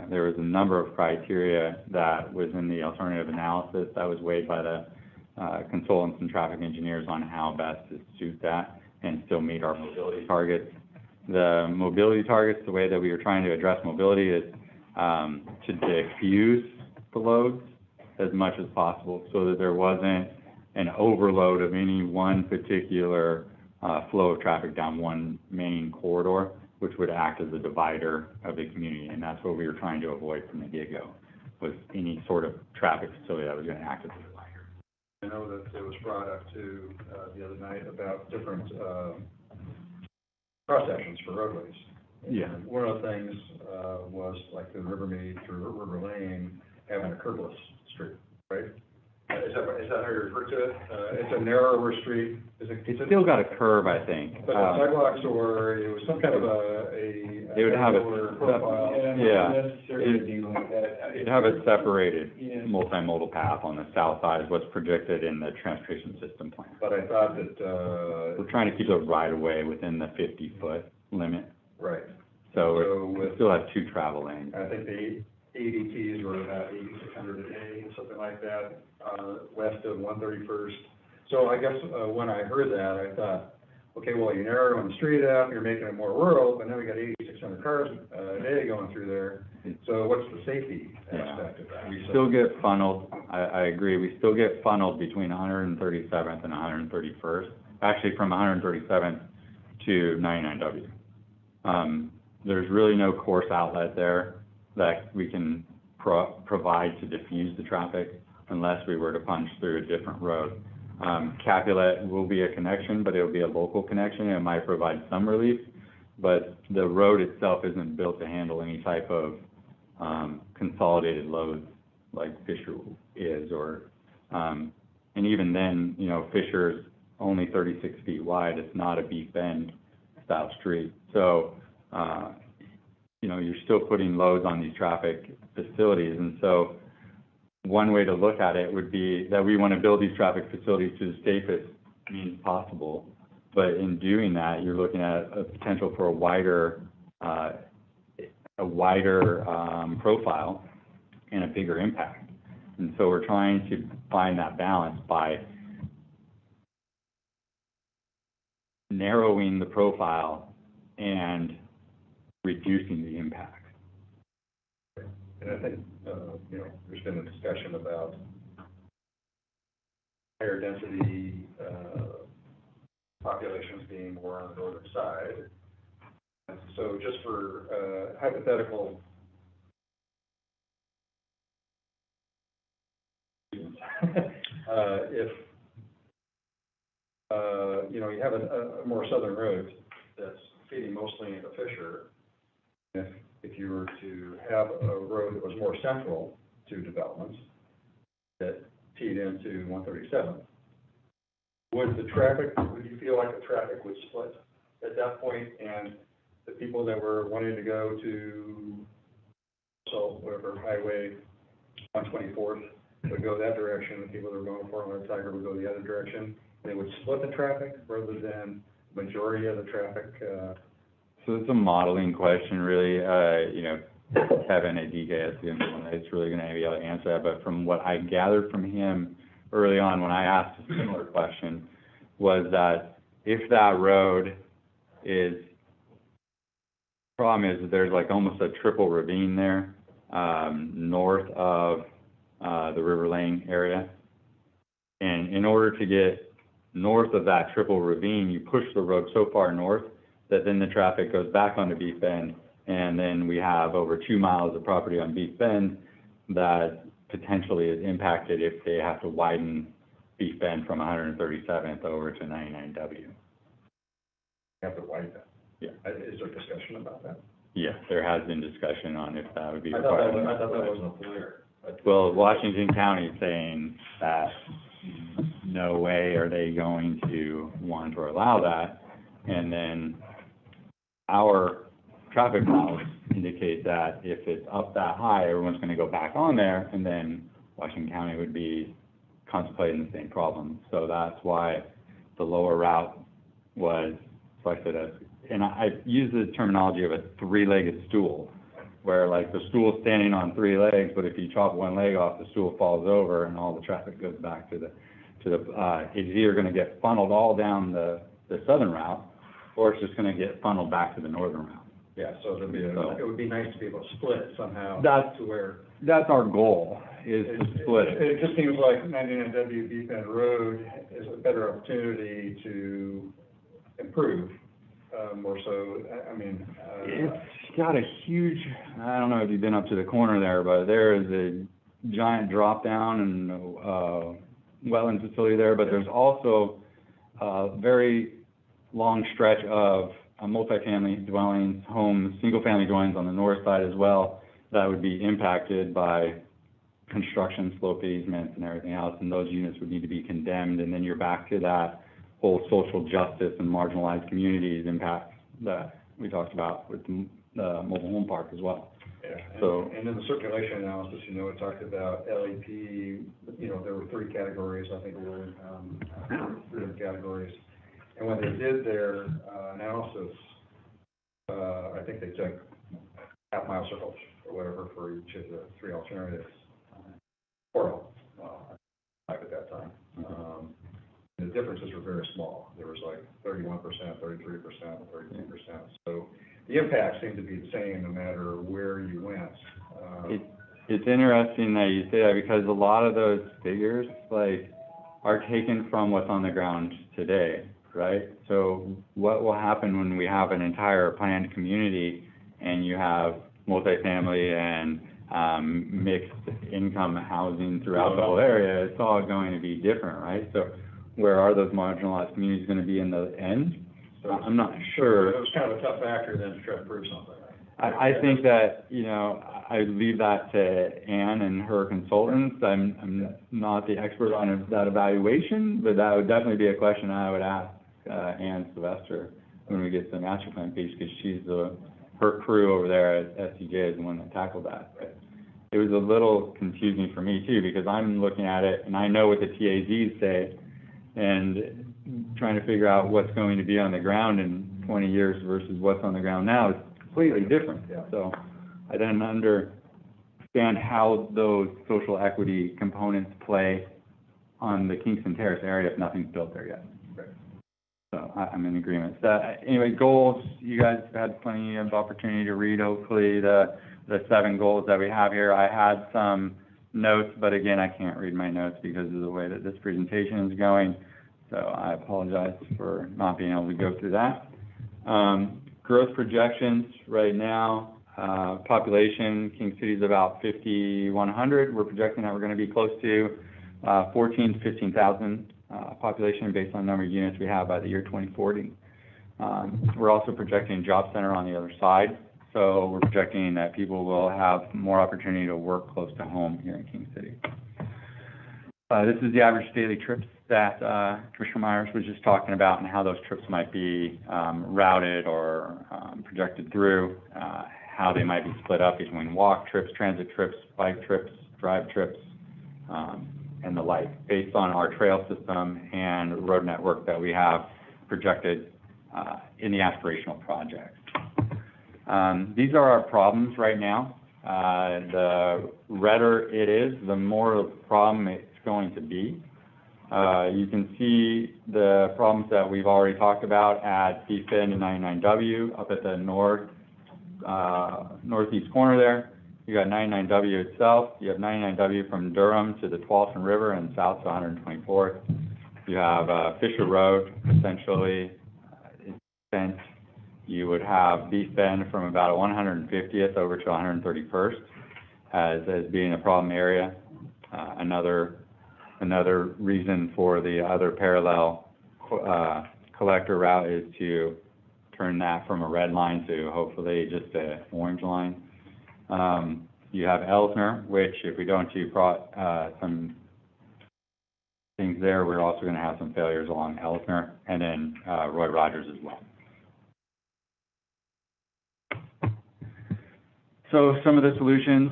Speaker 2: there was a number of criteria that was in the alternative analysis that was weighed by the consultants and traffic engineers on how best to suit that and still meet our mobility targets. The mobility targets, the way that we were trying to address mobility is to diffuse the loads as much as possible so that there wasn't an overload of any one particular flow of traffic down one main corridor, which would act as a divider of the community. And that's what we were trying to avoid from the get-go, was any sort of traffic facility that was going to act as a divider.
Speaker 1: I know that it was brought up too, the other night about different, cross-sections for roadways.
Speaker 2: Yeah.
Speaker 1: And one of the things, was like the Rivermead through River Lane having a curbless street, right? Is that how you refer to it? It's a narrower street, is it?
Speaker 2: It's still got a curve, I think.
Speaker 1: But sidewalks, or it was some kind of
Speaker 2: They would have a,
Speaker 1: narrower profile.
Speaker 2: yeah,
Speaker 6: Necessarily
Speaker 2: it'd have a separated multimodal path on the south side is what's projected in the transportation system plan.
Speaker 1: But I thought that,
Speaker 2: We're trying to keep those right away within the 50-foot limit,
Speaker 1: right,
Speaker 2: so we
Speaker 1: with-
Speaker 2: still have two travel lanes.
Speaker 1: I think the ADTs were about 8,600 a day, something like that, west of 131st. So I guess, when I heard that, I thought, okay, well, you're narrowing the street up, you're making it more rural, but now we got 8,600 cars a day going through there. So what's the safety aspect of that?
Speaker 2: We still get funneled, I agree, we still get funneled between 137th and 131st actually from 137th to 99W. There's really no course outlet there that we can provide to diffuse the traffic unless we were to punch through a different road. Capulet will be a connection, but it'll be a local connection, and it might provide some relief, but the road itself isn't built to handle any type of consolidated loads like Fisher is, or, and even then, you know, Fisher's only 36 feet wide. It's not a Beef Bend style street. So, you know, you're still putting loads on these traffic facilities. And so one way to look at it would be that we want to build these traffic facilities to the safest means possible. But in doing that, you're looking at a potential for a wider profile and a bigger impact. And so we're trying to find that balance by narrowing the profile and reducing the impact.
Speaker 1: And I think, you know, there's been a discussion about higher density, populations being more on the northern side. And so just for, hypothetical, if, you know, you have a more southern road that's feeding mostly into Fisher, if you were to have a road that was more central to developments that feed into 137, would you feel like the traffic would split at that point, and the people that were wanting to go to, so whatever, Highway 124th would go that direction, the people that were going to Fort Lauderdale Tiger would go the other direction, and it would split the traffic rather than majority of the traffic,
Speaker 2: So it's a modeling question, really. You know, Kevin at DKS is the one that's really going to be able to answer that. But from what I gathered from him early on when I asked a similar question, was that if that road is, problem is that there's like almost a triple ravine there, north of the River Lane area. And in order to get north of that triple ravine, you push the road so far north that then the traffic goes back onto Beef Bend, and then we have over 2 miles of property on Beef Bend that potentially is impacted if they have to widen Beef Bend from 137th over to 99W.
Speaker 1: you have to widen that.
Speaker 2: Yeah.
Speaker 1: Is there discussion about that?
Speaker 2: Yeah, there has been discussion on if that would be
Speaker 1: I thought
Speaker 2: required.
Speaker 1: that wasn't clear.
Speaker 2: Well, Washington County is saying that no way are they going to want or allow that. And then our traffic models indicate that if it's up that high, everyone's going to go back on there, and then Washington County would be contemplating the same problem. So that's why the lower route was selected as, and I use the terminology of a three-legged stool, where like the stool's standing on 3 legs, but if you chop one leg off, the stool falls over and all the traffic goes back to the it's either going to get funneled all down the southern route, or it's just going to get funneled back to the northern route.
Speaker 1: Yeah, so it would be nice to be able to split somehow
Speaker 2: That's-
Speaker 1: to where.
Speaker 2: That's our goal, is to split it.
Speaker 1: It just seems like 99W Beef Bend Road is a better opportunity to improve, more so, I mean.
Speaker 2: It's got a huge, I don't know if you've been up to the corner there, but there is a giant drop down and wetland facility there, but there's also a very long stretch of multifamily dwellings, homes, single-family dwellings on the north side as well, that would be impacted by construction, slope easements, and everything else, and those units would need to be condemned, and then you're back to that whole social justice and marginalized communities impact that we talked about with the mobile home park as well.
Speaker 1: Yeah,
Speaker 2: So-
Speaker 1: and in the circulation analysis, you know, it talked about LEP, you know, there were 3 categories, I think, were, 3 different categories. And when they did their analysis, I think they took half-mile circles or whatever for each of the 3 alternatives. Or, at that time. The differences were very small. There was like 31%, 33%, 32%. So the impact seemed to be the same no matter where you went.
Speaker 2: It's interesting that you say that, because a lot of those figures, like, are taken from what's on the ground today. right? So what will happen when we have an entire planned community and you have multifamily and mixed income housing throughout the whole area? It's all going to be different, right? So where are those marginalized communities going to be in the end? I'm not sure.
Speaker 1: It was kind of a tough factor then to try to prove something.
Speaker 2: I think that, you know, I leave that to Ann and her consultants. I'm not the expert on that evaluation, but that would definitely be a question I would ask Ann Sylvester when we get to the master plan piece, because her crew over there at SCJ is the one that tackled that. But it was a little confusing for me too, because I'm looking at it and I know what the TAZs say, and trying to figure out what's going to be on the ground in 20 years versus what's on the ground now is completely different.
Speaker 1: Yeah.
Speaker 2: So I didn't understand how those social equity components play on the Kingston Terrace area if nothing's built there yet.
Speaker 1: Right.
Speaker 2: So I'm in agreement. Anyway, goals, you guys had plenty of opportunity to read, hopefully, the 7 goals that we have here. I had some notes, but again, I can't read my notes because of the way that this presentation is going. So I apologize for not being able to go through that. Growth projections right now, population, King City is about 5,100. We're projecting that we're going to be close to 14,000 to 15,000 population based on the number of units we have by the year 2040. We're also projecting job center on the other side. So we're projecting that people will have more opportunity to work close to home here in King City. This is the average daily trips that Commissioner Myers was just talking about, and how those trips might be routed or projected through, how they might be split up between walk trips, transit trips, bike trips, drive trips, and the like, based on our trail system and road network that we have projected in the aspirational projects. These are our problems right now. The redder it is, the more of a problem it's going to be. You can see the problems that we've already talked about at Beef Bend and 99W up at the northeast corner there. You got 99W itself. You have 99W from Durham to the Tualatin River and south to 124th. You have Fisher Road, essentially, extent. You would have Beef Bend from about 150th over to 131st as being a problem area. Another reason for the other parallel collector route is to turn that from a red line to hopefully just an orange line. You have Elsner, which if we don't do some things there, we're also going to have some failures along Elsner, and then Roy Rogers as well. So some of the solutions,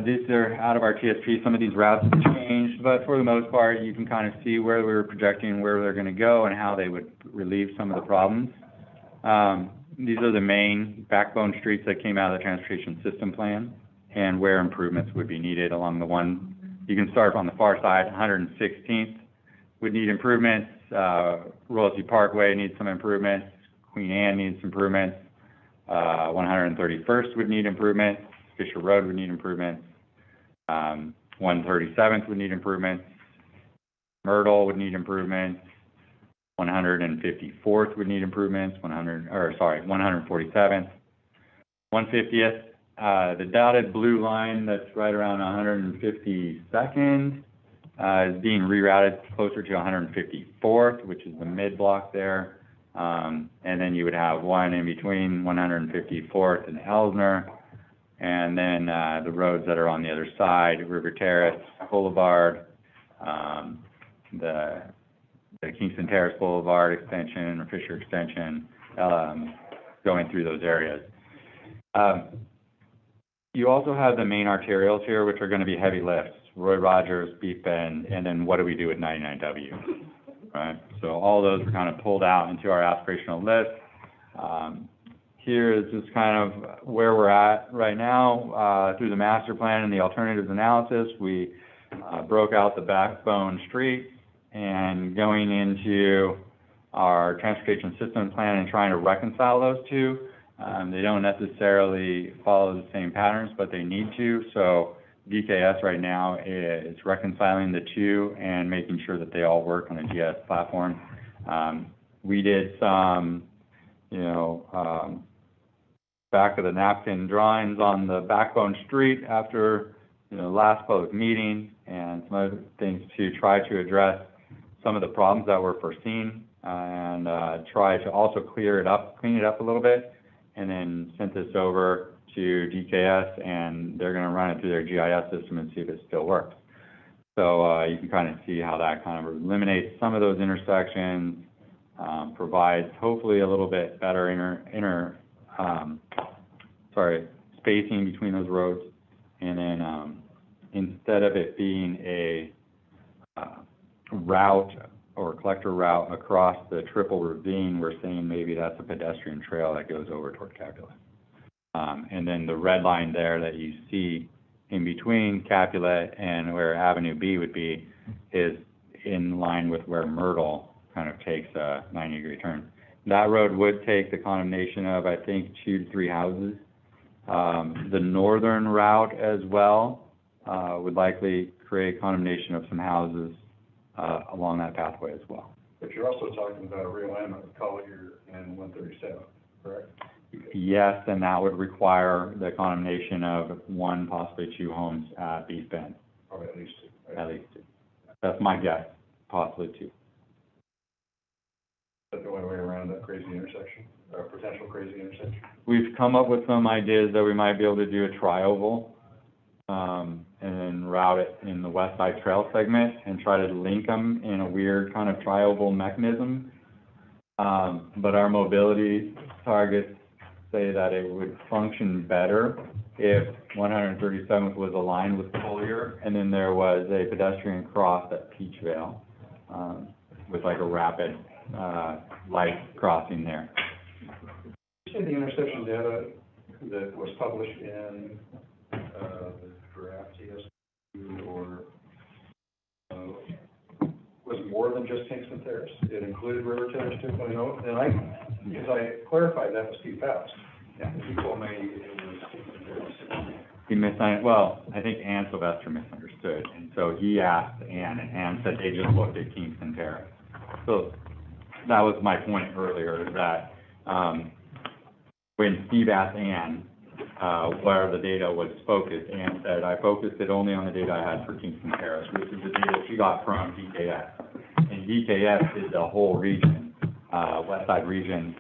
Speaker 2: these are out of our TSP. Some of these routes have changed, but for the most part, you can kind of see where we were projecting, where they're going to go, and how they would relieve some of the problems. These are the main backbone streets that came out of the transportation system plan, and where improvements would be needed along the one. You can start on the far side. 116th would need improvements. Royalty Parkway needs some improvements. Queen Anne needs improvements. 131st would need improvements. Fisher Road would need improvements. 137th would need improvements. Myrtle would need improvements. 154th would need improvements. 147th. 150th, the dotted blue line that's right around 152nd is being rerouted closer to 154th, which is the mid block there. And then you would have one in between 154th and Elsner, and then the roads that are on the other side, River Terrace Boulevard, the Kingston Terrace Boulevard extension or Fisher extension, going through those areas. You also have the main arterials here, which are going to be heavy lifts, Roy Rogers, Beef Bend, and then what do we do with 99W? Right, so all those were kind of pulled out into our aspirational list. Here is just kind of where we're at right now. Through the master plan and the alternatives analysis, we broke out the backbone streets, and going into our transportation system plan and trying to reconcile those two. They don't necessarily follow the same patterns, but they need to. So DKS right now is reconciling the two and making sure that they all work on a GIS platform. we did some, back of the napkin drawings on the backbone street after, last public meeting, and some other things to try to address some of the problems that were foreseen, and try to also clean it up a little bit, and then sent this over to DKS, and they're gonna run it through their GIS system and see if it still works. So you can kind of see how that kind of eliminates some of those intersections, provides hopefully a little bit better spacing between those roads. And then instead of it being a route or collector route across the triple ravine, we're saying maybe that's a pedestrian trail that goes over toward Capulet. And then the red line there that you see in between Capulet and where Avenue B would be is in line with where Myrtle kind of takes a 90-degree turn. That road would take the condemnation of, I think, 2 to 3 houses. The northern route as well would likely create condemnation of some houses along that pathway as well.
Speaker 1: But you're also talking about a realignment of Collier and 137, correct?
Speaker 2: Yes, and that would require the condemnation of 1, possibly 2 homes at East Bend.
Speaker 1: Or at least 2. Right?
Speaker 2: At least 2. That's my guess, possibly 2.
Speaker 1: Is that the only way around that crazy intersection, or potential crazy intersection?
Speaker 2: We've come up with some ideas that we might be able to do a tri-oval, and then route it in the West Side Trail segment and try to link them in a weird kind of tri-oval mechanism. But our mobility targets say that it would function better if 137th was aligned with Collier, and then there was a pedestrian cross at Peachvale, with like a rapid, light crossing there.
Speaker 1: You say the intersection data that was published in, the draft TSU or, was more than just Kingston Terrace? It included River Terrace 2.0, and because I clarified that with Steve Faust.
Speaker 2: Yeah.
Speaker 1: He told me it was Kingston Terrace.
Speaker 2: He I think Ann Sylvester misunderstood, and so he asked Ann, and Ann said they just looked at Kingston Terrace. So that was my point earlier, that, when Steve asked Ann, where the data was focused, Ann said, I focused it only on the data I had for Kingston Terrace, which is the data she got from DKS. And DKS is the whole region, West Side region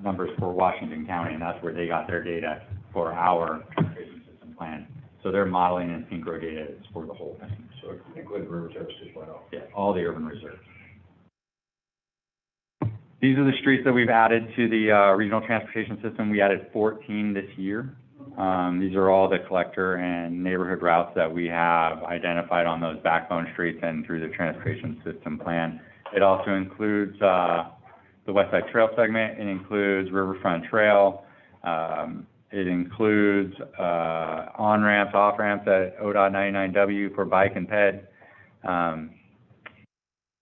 Speaker 2: numbers for Washington County, and that's where they got their data for our transportation system plan. So their modeling and synchro data is for the whole thing.
Speaker 1: So it included River Terrace 2.0.
Speaker 2: Yeah, all the urban reserves. These are the streets that we've added to the regional transportation system. We added 14 this year. These are all the collector and neighborhood routes that we have identified on those backbone streets and through the transportation system plan. It also includes the West Side Trail segment. It includes Riverfront Trail. It includes on-ramps, off-ramps at ODOT 99W for bike and ped.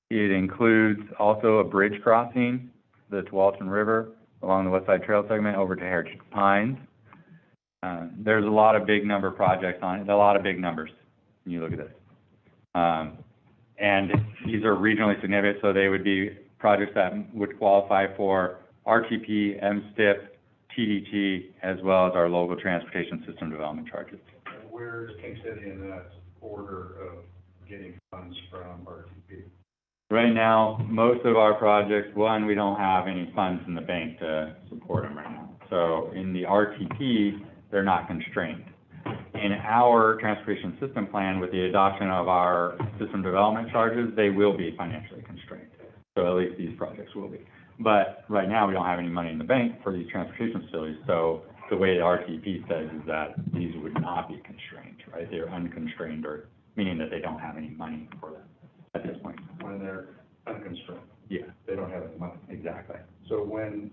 Speaker 2: It includes also a bridge crossing, the Tualatin River, along the West Side Trail segment over to Heritage Pines. There's a lot of big number projects on it, a lot of big numbers when you look at this. And these are regionally significant, so they would be projects that would qualify for RTP, MSTIP, TDT, as well as our local transportation system development charges.
Speaker 1: And where's King City in that order of getting funds from RTP?
Speaker 2: Right now, most of our projects, one, we don't have any funds in the bank to support them right now. So in the RTP, they're not constrained. In our transportation system plan, with the adoption of our system development charges, they will be financially constrained. So at least these projects will be. But right now, we don't have any money in the bank for these transportation facilities. So the way the RTP says is that these would not be constrained, right? They're unconstrained, or meaning that they don't have any money for them at this point.
Speaker 1: When they're unconstrained,
Speaker 2: Yeah,
Speaker 1: they don't have any money.
Speaker 2: exactly.
Speaker 1: So when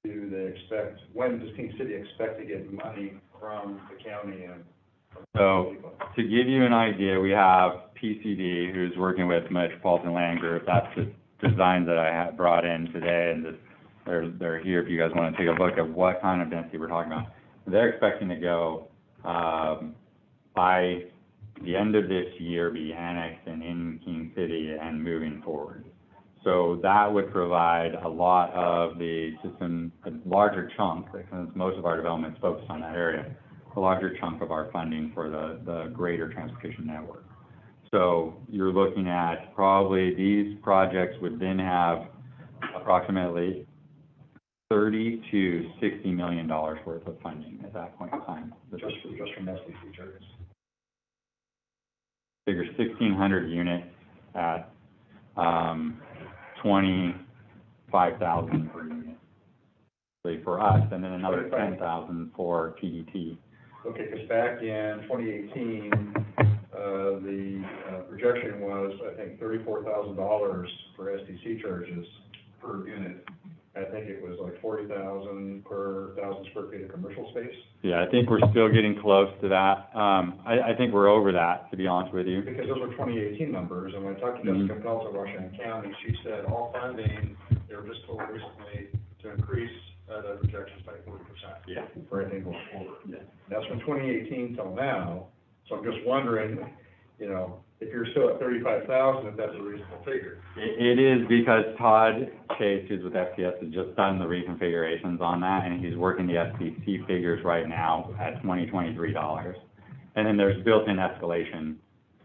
Speaker 1: does King City expect to get money from the county and from
Speaker 2: So,
Speaker 1: people?
Speaker 2: to give you an idea, we have PCD, who's working with Metropolitan Land Group. That's the designs that I have brought in today, and they're here if you guys want to take a look at what kind of density we're talking about. They're expecting to go, by the end of this year, be annexed and in King City and moving forward. So that would provide a lot of the system, a larger chunk, since most of our development is focused on that area, a larger chunk of our funding for the greater transportation network. So you're looking at probably these projects would then have approximately $30 to $60 million worth of funding at that point in time.
Speaker 1: Just from SDC charges.
Speaker 2: Figure 1,600 units at, 25,000 per unit. So for us, and then another 10,000 for TDT.
Speaker 1: Okay, because back in 2018, the projection was, I think, $34,000 for SDC charges per unit. I think it was like 40,000 per 1,000 square feet of commercial space.
Speaker 2: Yeah, I think we're still getting close to that. I think we're over that, to be honest with you.
Speaker 1: Because those were 2018 numbers, and when I talked to Jessica Peltz of Washington County, she said all funding, they were just told recently to increase the projections by 40%.
Speaker 2: Yeah.
Speaker 1: For anything going forward.
Speaker 2: Yeah.
Speaker 1: That's from 2018 till now, so I'm just wondering, you know, if you're still at 35,000, if that's a reasonable figure.
Speaker 2: It is because Todd Chase, who's with FTS, has just done the reconfigurations on that, and he's working the SDC figures right now at $2023. And then there's built-in escalation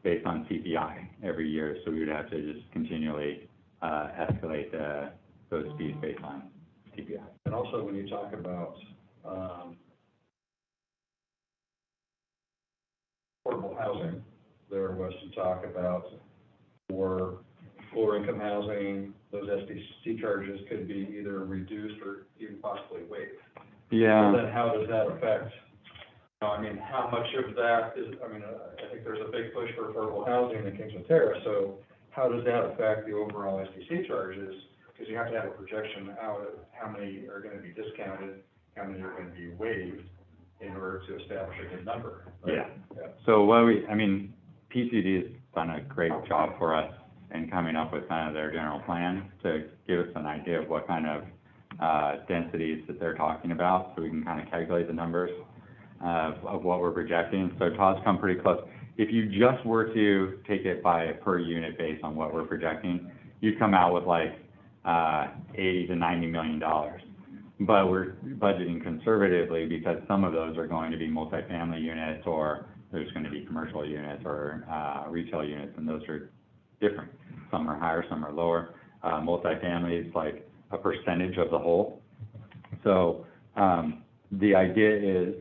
Speaker 2: based on CPI every year, so we would have to just continually escalate those fees based on CPI.
Speaker 1: And also, when you talk about affordable housing, there was some talk about for lower income housing, those SDC charges could be either reduced or even possibly waived.
Speaker 2: Yeah.
Speaker 1: So then how does that affect, you know, I mean, how much of that is, I mean, I think there's a big push for affordable housing in Kingston Terrace, so how does that affect the overall SDC charges? Because you have to have a projection out of how many are going to be discounted, how many are going to be waived in order to establish a good number. Right?
Speaker 2: Yeah. So PCD has done a great job for us in coming up with kind of their general plan to give us an idea of what kind of densities that they're talking about, so we can kind of calculate the numbers of what we're projecting. So Todd's come pretty close. If you just were to take it by a per unit based on what we're projecting, you'd come out with like $80 to $90 million. But we're budgeting conservatively because some of those are going to be multifamily units, or there's going to be commercial units or retail units, and those are different. Some are higher, some are lower. Multifamily is like a percentage of the whole. So the idea is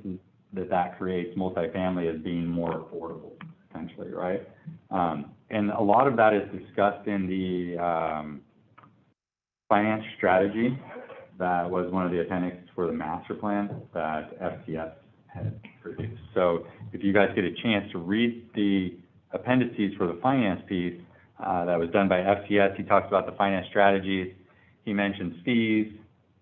Speaker 2: that creates multifamily as being more affordable, essentially, right? And a lot of that is discussed in the finance strategy that was one of the appendix for the master plan that FTS had produced. So if you guys get a chance to read the appendices for the finance piece that was done by FTS, he talks about the finance strategies. He mentions fees.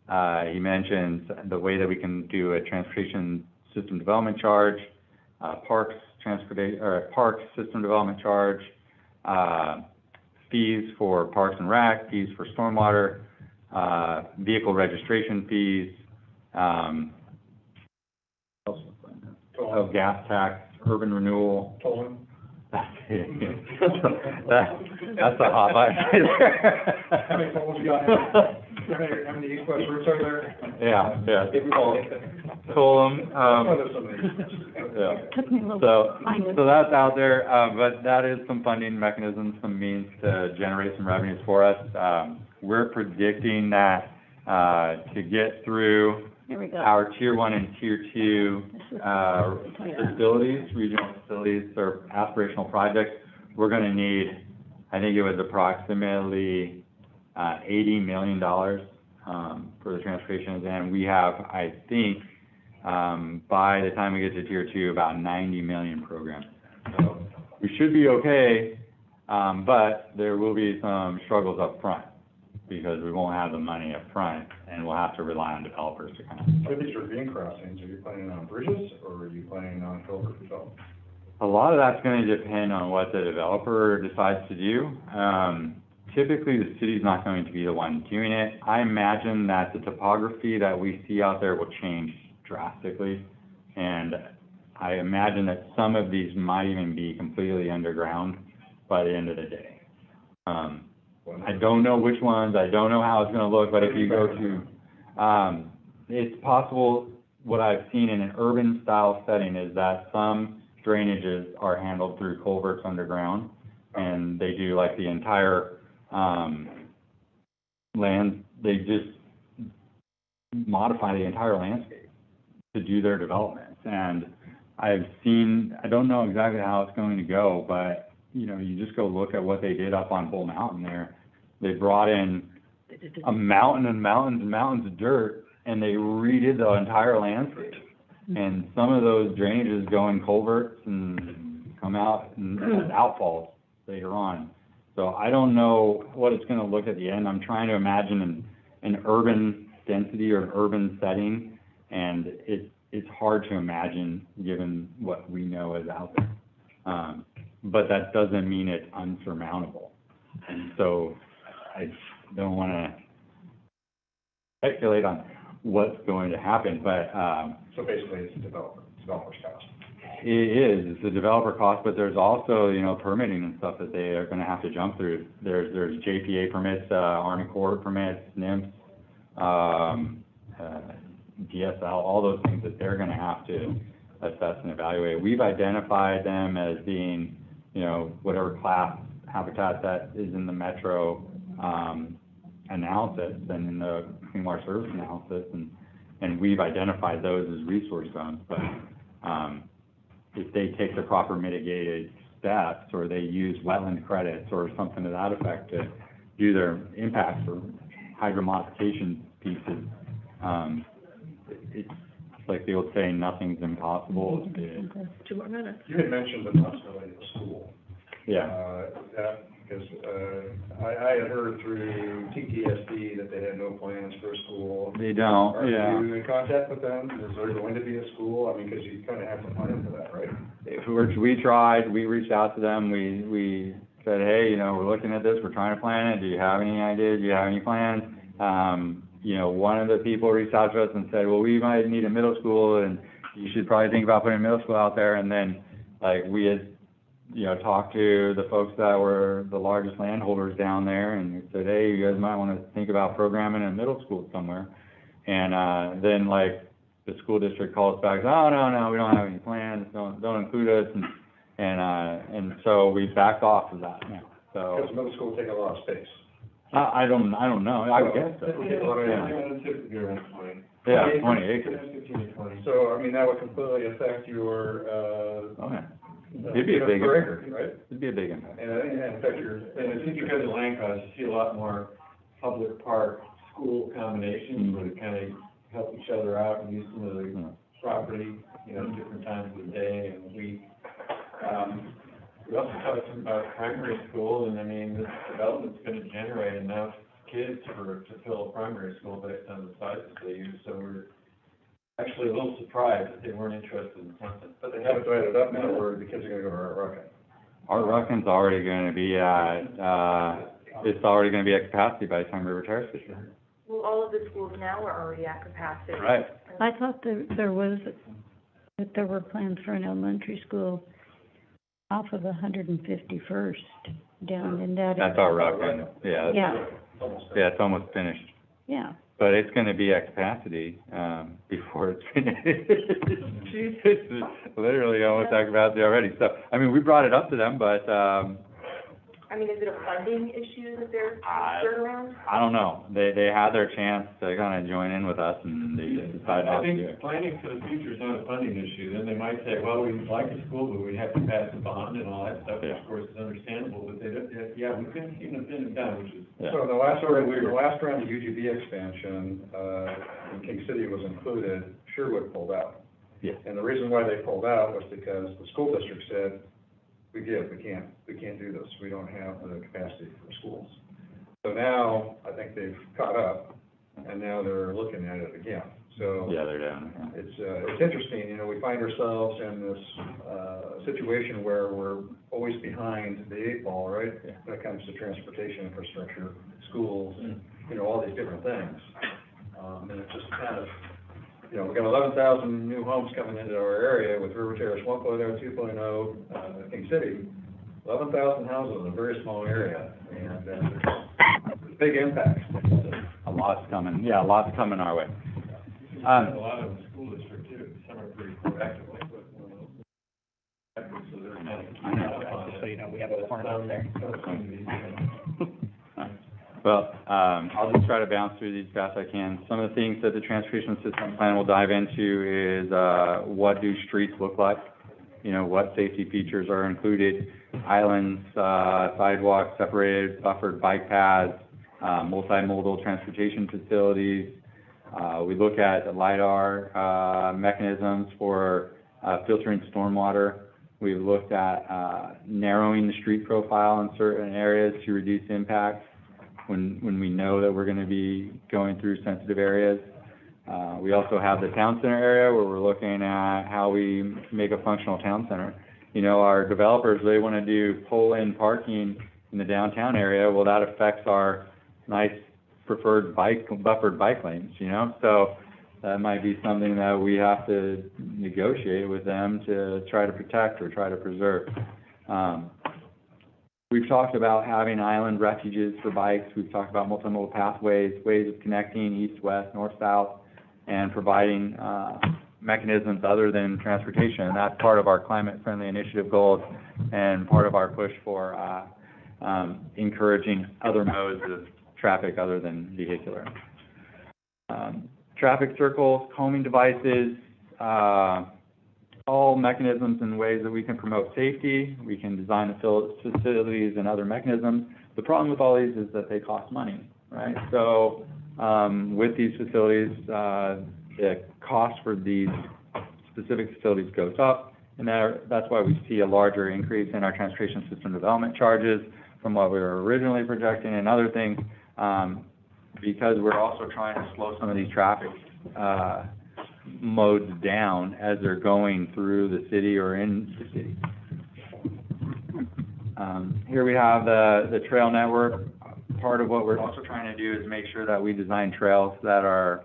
Speaker 2: He mentions the way that we can do a transportation system development charge, parks system development charge, fees for parks and rec, fees for stormwater, vehicle registration fees, gas tax, urban renewal.
Speaker 1: Tolling?
Speaker 2: That's a hot line.
Speaker 1: How many tolls you got? How many east-west routes are there?
Speaker 2: Yeah. Toll them. Yeah.
Speaker 3: Took me a little
Speaker 2: So
Speaker 3: time.
Speaker 2: that's out there, but that is some funding mechanisms, some means to generate some revenues for us. We're predicting that to get through
Speaker 3: Here we go.
Speaker 2: our tier 1 and tier 2 facilities, regional facilities, or aspirational projects, we're going to need, I think it was approximately $80 million for the transportation, and we have, I think, by the time we get to tier 2, about 90 million programs. So we should be okay, but there will be some struggles up front, because we won't have the money up front, and we'll have to rely on developers to kind of.
Speaker 1: For these ravine crossings, are you planning on bridges, or are you planning on culvert development?
Speaker 2: A lot of that's going to depend on what the developer decides to do. Typically, the city's not going to be the one doing it. I imagine that the topography that we see out there will change drastically, and I imagine that some of these might even be completely underground by the end of the day. I don't know which ones, I don't know how it's gonna look, but if you go to, it's possible, what I've seen in an urban style setting is that some drainages are handled through culverts underground, and they do like the entire, they just modify the entire landscape to do their developments. And I've seen, I don't know exactly how it's going to go, but, you know, you just go look at what they did up on Bull Mountain there. They brought in a mountain and mountains and mountains of dirt, and they redid the entire landscape. And some of those drainages go in culverts and come out and as outfalls later on. So I don't know what it's gonna look at the end. I'm trying to imagine an urban density or an urban setting, and it's hard to imagine given what we know is out there. But that doesn't mean it's unsurmountable. And so I don't wanna speculate on what's going to happen, but,
Speaker 1: So basically, it's a developer's cost.
Speaker 2: it is, it's a developer cost, but there's also, you know, permitting and stuff that they are gonna have to jump through. There's JPA permits, Army Corps permits, NIMS, DSL, all those things that they're gonna have to assess and evaluate. We've identified them as being, you know, whatever class habitat that is in the metro, analysis and in the clean water service analysis, and we've identified those as resource zones, but, if they take the proper mitigated steps, or they use wetland credits or something to that effect to do their impacts or hydromodification pieces, it's like the old saying, nothing's impossible.
Speaker 7: 2 more minutes.
Speaker 1: You had mentioned the possibility of a school.
Speaker 2: Yeah,
Speaker 1: That, because, I had heard through TTSD that they had no plans for a school.
Speaker 2: they don't,
Speaker 1: Are
Speaker 2: yeah.
Speaker 1: you in contact with them? Is there going to be a school? I mean, because you kind of have to plan for that, right?
Speaker 2: We tried, we reached out to them, we said, hey, you know, we're looking at this, we're trying to plan it, do you have any ideas, do you have any plans? You know, one of the people reached out to us and said, well, we might need a middle school, and you should probably think about putting a middle school out there, and then, like, we had, you know, talked to the folks that were the largest landholders down there, and we said, hey, you guys might want to think about programming a middle school somewhere. And, then, like, the school district called us back, oh, no, we don't have any plans, don't include us, and so we backed off of that now, so.
Speaker 1: Because middle school take a lot of space.
Speaker 2: I don't know, I would guess so. Yeah, 20 acres.
Speaker 6: 15 to 20.
Speaker 1: So, I mean, that would completely affect your,
Speaker 2: Oh, yeah. It'd be a big
Speaker 1: per
Speaker 2: impact.
Speaker 1: acre, right?
Speaker 2: It'd be a big impact.
Speaker 1: And affect your.
Speaker 6: And I think because of land costs, you see a lot more public park school combinations where they kind of help each other out and use some of the property, you know, different times of the day and week. We also talked about primary school, and I mean, this development's gonna generate enough kids to fill a primary school based on the sizes they use, so we're actually a little surprised that they weren't interested in something.
Speaker 1: But they haven't divided up now where the kids are gonna go to Art Rocket.
Speaker 2: Art Rucken's already gonna be at, it's already gonna be at capacity by the time River Terrace is here.
Speaker 9: Well, all of the schools now are already at capacity.
Speaker 2: Right.
Speaker 3: I thought that there were plans for an elementary school off of 151st down in that.
Speaker 2: That's Art Rucken, yeah.
Speaker 3: Yeah,
Speaker 2: Yeah, it's almost finished.
Speaker 3: yeah.
Speaker 2: But it's gonna be at capacity, before it's finished. It's literally almost at capacity already, so, I mean, we brought it up to them, but,
Speaker 9: I mean, is it a funding issue that they're concerned around?
Speaker 2: I don't know. They had their chance to kind of join in with us, and they just decided
Speaker 6: I
Speaker 2: not to do
Speaker 6: think
Speaker 2: it.
Speaker 6: planning for the future is not a funding issue, then they might say, well, we'd like a school, but we have to pass a bond and all that stuff, which of course is understandable, but they don't, yeah, we couldn't even have been done, which is.
Speaker 2: Yeah.
Speaker 1: So the last round of UGB expansion, and King City was included, Sherwood pulled out.
Speaker 2: Yes.
Speaker 1: And the reason why they pulled out was because the school district said, we can't do this, we don't have the capacity for schools. So now, I think they've caught up, and now they're looking at it again. So
Speaker 2: Yeah, they're down. Yeah.
Speaker 1: it's interesting, you know, we find ourselves in this situation where we're always behind the 8 ball, right?
Speaker 2: Yeah.
Speaker 1: When it comes to transportation infrastructure, schools, you know, all these different things. And it's just kind of, you know, we've got 11,000 new homes coming into our area with River Terrace 1.0, 2.0, King City. 11,000 houses in a very small area, and big impact.
Speaker 2: A lot's coming, yeah, a lot's coming our way.
Speaker 6: A lot of the school district too, some are pretty proactive, like, so they're kind of.
Speaker 2: I know.
Speaker 4: So you know, we have a corner out there.
Speaker 2: Well, I'll just try to bounce through these fast as I can. Some of the things that the transportation system plan will dive into is, what do streets look like? You know, what safety features are included, islands, sidewalks, separated, buffered bike paths, multimodal transportation facilities. We look at the LiDAR, mechanisms for, filtering stormwater. We've looked at, narrowing the street profile in certain areas to reduce impact when we know that we're gonna be going through sensitive areas. We also have the town center area where we're looking at how we make a functional town center. You know, our developers, they want to do pull-in parking in the downtown area. Well, that affects our nice preferred buffered bike lanes, you know? So that might be something that we have to negotiate with them to try to protect or try to preserve. We've talked about having island refuges for bikes. We've talked about multimodal pathways, ways of connecting east-west, north-south, and providing mechanisms other than transportation. And that's part of our climate-friendly initiative goals and part of our push for encouraging other modes of traffic other than vehicular. Traffic circles, homing devices, all mechanisms and ways that we can promote safety. We can design the facilities and other mechanisms. The problem with all these is that they cost money, right? So with these facilities, the cost for these specific facilities goes up, and that's why we see a larger increase in our transportation system development charges from what we were originally projecting and other things, because we're also trying to slow some of these traffic modes down as they're going through the city or in the city. Here we have the trail network. Part of what we're also trying to do is make sure that we design trails that are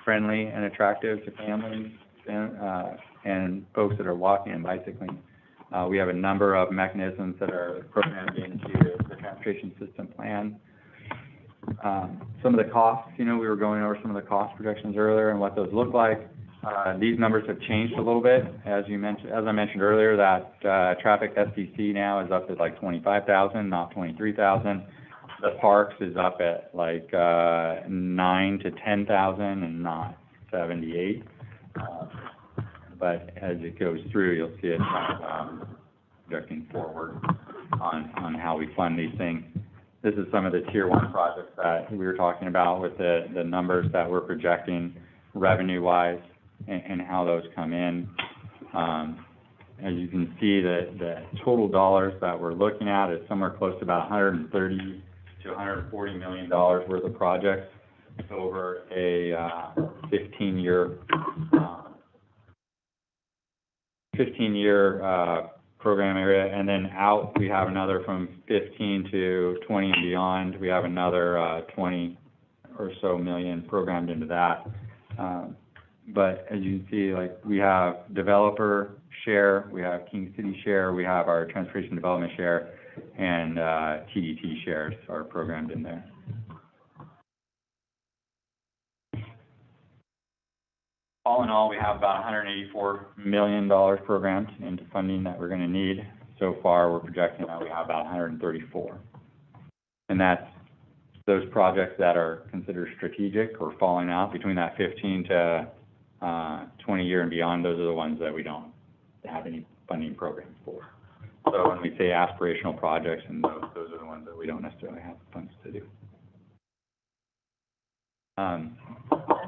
Speaker 2: friendly and attractive to families and folks that are walking and bicycling. We have a number of mechanisms that are programmed into the transportation system plan. Some of the costs, you know, we were going over some of the cost projections earlier and what those look like. These numbers have changed a little bit. As I mentioned earlier, that traffic SDC now is up at like 25,000, not 23,000. The parks is up at like 9 to 10,000 and not 78. But as it goes through, you'll see it projecting forward on how we fund these things. This is some of the tier 1 projects that we were talking about with the numbers that we're projecting revenue-wise and how those come in. As you can see, the total dollars that we're looking at is somewhere close to about $130 to $140 million worth of projects over a 15-year program area, and then out we have another from 15 to 20 and beyond. We have another 20 or so million programmed into that. But as you can see, like we have developer share, we have King City share, we have our transportation development share, and TDT shares are programmed in there. All in all, we have about $184 million programmed into funding that we're going to need. So far, we're projecting that we have about 134. And that's those projects that are considered strategic or falling out between that 15 to 20 year and beyond. Those are the ones that we don't have any funding programs for. So when we say aspirational projects, and those are the ones that we don't necessarily have funds to do.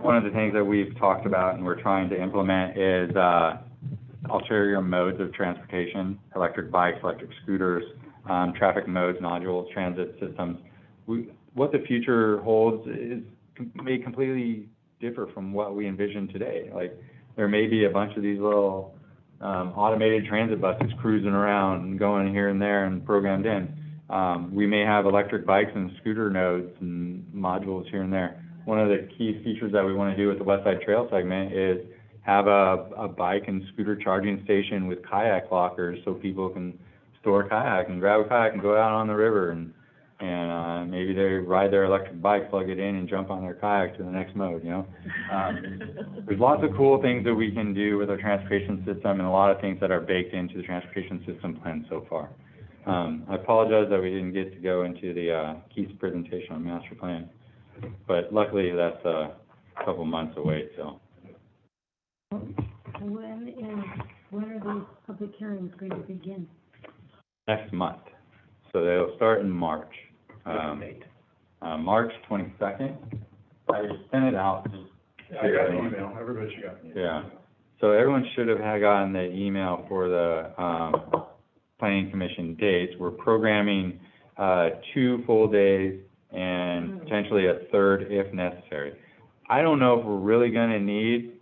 Speaker 2: One of the things that we've talked about and we're trying to implement is ulterior modes of transportation, electric bikes, electric scooters, traffic modes, nodules, transit systems. What the future holds may completely differ from what we envision today. Like, there may be a bunch of these little automated transit buses cruising around and going here and there and programmed in. We may have electric bikes and scooter nodes and modules here and there. One of the key features that we want to do with the West Side Trail segment is have a bike and scooter charging station with kayak lockers so people can store a kayak and grab a kayak and go out on the river and and, maybe they ride their electric bike, plug it in, and jump on their kayak to the next mode, you know? There's lots of cool things that we can do with our transportation system, and a lot of things that are baked into the transportation system plan so far. I apologize that we didn't get to go into the, Keith's presentation on master plan, but luckily that's a couple months away, so.
Speaker 3: When are these public hearings going to begin?
Speaker 2: Next month, so they'll start in March. March 22nd. I sent it out.
Speaker 1: I got an email, everybody should got an email.
Speaker 2: Yeah, so everyone should have had gotten the email for the, planning commission dates. We're programming, 2 full days and potentially a third if necessary. I don't know if we're really gonna need,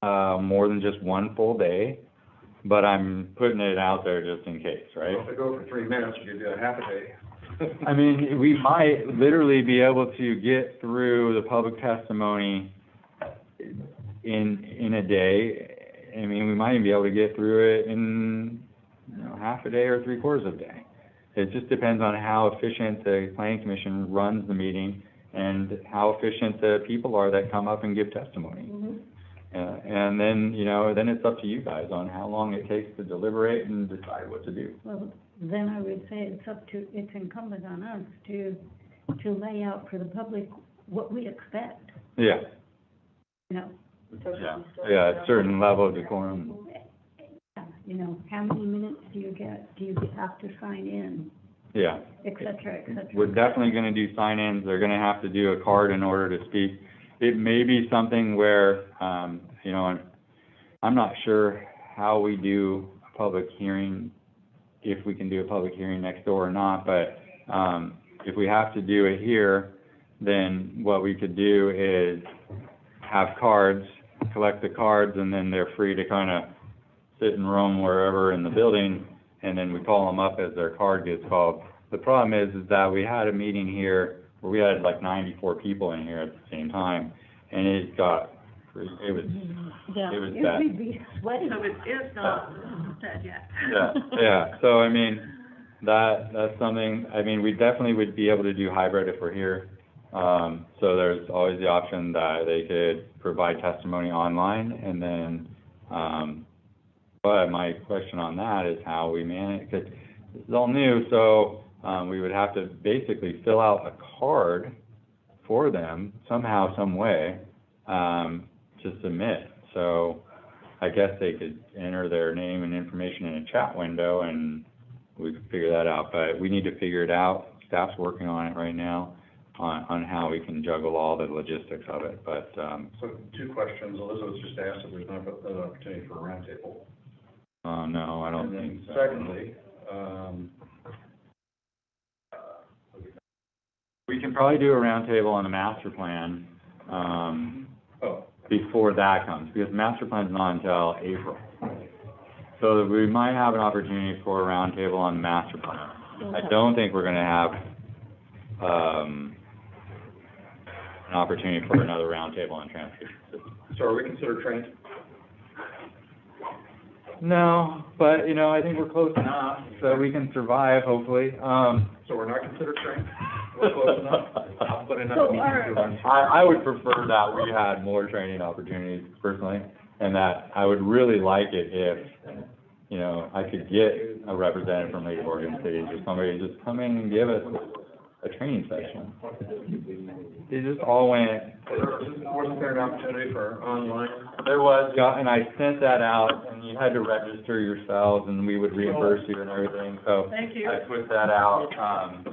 Speaker 2: more than just 1 full day, but I'm putting it out there just in case, right?
Speaker 1: Well, if they go for 3 minutes, you do a half a day.
Speaker 2: I mean, we might literally be able to get through the public testimony in a day. I mean, we might even be able to get through it in, you know, half a day or 3/4 of a day. It just depends on how efficient the planning commission runs the meeting and how efficient the people are that come up and give testimony. And then, you know, then it's up to you guys on how long it takes to deliberate and decide what to do.
Speaker 3: Well, then I would say it's incumbent on us to lay out for the public what we expect,
Speaker 2: Yeah,
Speaker 3: you know.
Speaker 2: yeah, a certain level of decorum.
Speaker 3: You know, how many minutes do you have to sign in,
Speaker 2: Yeah.
Speaker 3: et cetera, et cetera.
Speaker 2: We're definitely gonna do sign-ins, they're gonna have to do a card in order to speak. It may be something where, you know, I'm not sure how we do a public hearing, if we can do a public hearing next door or not, but, if we have to do it here, then what we could do is have cards, collect the cards, and then they're free to kind of sit and roam wherever in the building, and then we call them up as their card gets called. The problem is that we had a meeting here where we had like 94 people in here at the same time, and it was bad.
Speaker 3: You'd be sweating.
Speaker 7: So it is not said yet.
Speaker 2: Yeah, so I mean, that's something, I mean, we definitely would be able to do hybrid if we're here. So there's always the option that they could provide testimony online, and then, but my question on that is how we manage, because this is all new, so, we would have to basically fill out a card for them somehow, some way, to submit. So I guess they could enter their name and information in a chat window, and we could figure that out, but we need to figure it out. Staff's working on it right now, on how we can juggle all the logistics of it, but,
Speaker 1: So 2 questions. Elizabeth just asked if there's not an opportunity for a roundtable.
Speaker 2: no, I don't
Speaker 1: And then
Speaker 2: think so.
Speaker 1: secondly,
Speaker 2: We can probably do a roundtable on the master plan,
Speaker 1: oh,
Speaker 2: before that comes, because master plan's not until April. So we might have an opportunity for a roundtable on the master plan. I don't think we're gonna have, an opportunity for another roundtable on transportation system.
Speaker 1: so are we considered trained?
Speaker 2: No, but, you know, I think we're close enough, so we can survive, hopefully,
Speaker 1: So we're not considered trained? We're close enough?
Speaker 8: I'll put enough
Speaker 3: So
Speaker 8: meetings
Speaker 3: are-
Speaker 8: to run.
Speaker 2: I would prefer that we had more training opportunities personally, and that I would really like it if, you know, I could get a representative from League of Oregon Cities or somebody to just come in and give us a training session. It just all went,
Speaker 1: Wasn't there an opportunity for online?
Speaker 2: there was, yeah, and I sent that out, and you had to register yourselves, and we would reimburse you and everything, so.
Speaker 7: Thank you.
Speaker 2: I put that out,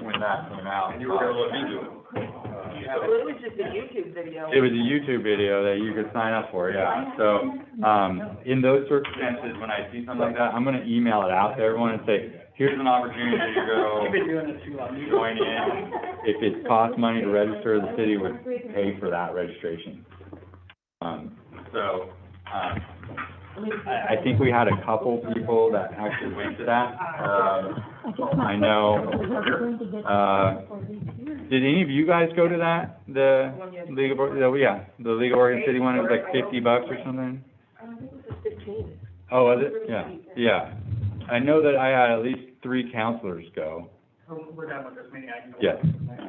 Speaker 2: when that came out.
Speaker 1: And you were gonna look into it?
Speaker 9: Well, it was just a YouTube video.
Speaker 2: It was a YouTube video that you could sign up for, yeah. So, in those circumstances, when I see something like that, I'm gonna email it out to everyone and say, here's an opportunity to go
Speaker 4: You've been doing it too long.
Speaker 2: join in. If it costs money to register, the city would pay for that registration. I think we had a couple people that actually went to that. I know, did any of you guys go to that? The League of, the League of Oregon City one, it was like $50 or something?
Speaker 9: I think it was 15.
Speaker 2: Oh, was it? Yeah, yeah. I know that I had at least 3 counselors go.
Speaker 4: we're done with this meeting, I can go.
Speaker 2: Yes,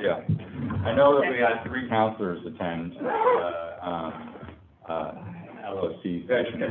Speaker 2: yeah. I know that we had 3 counselors attend, LOC session.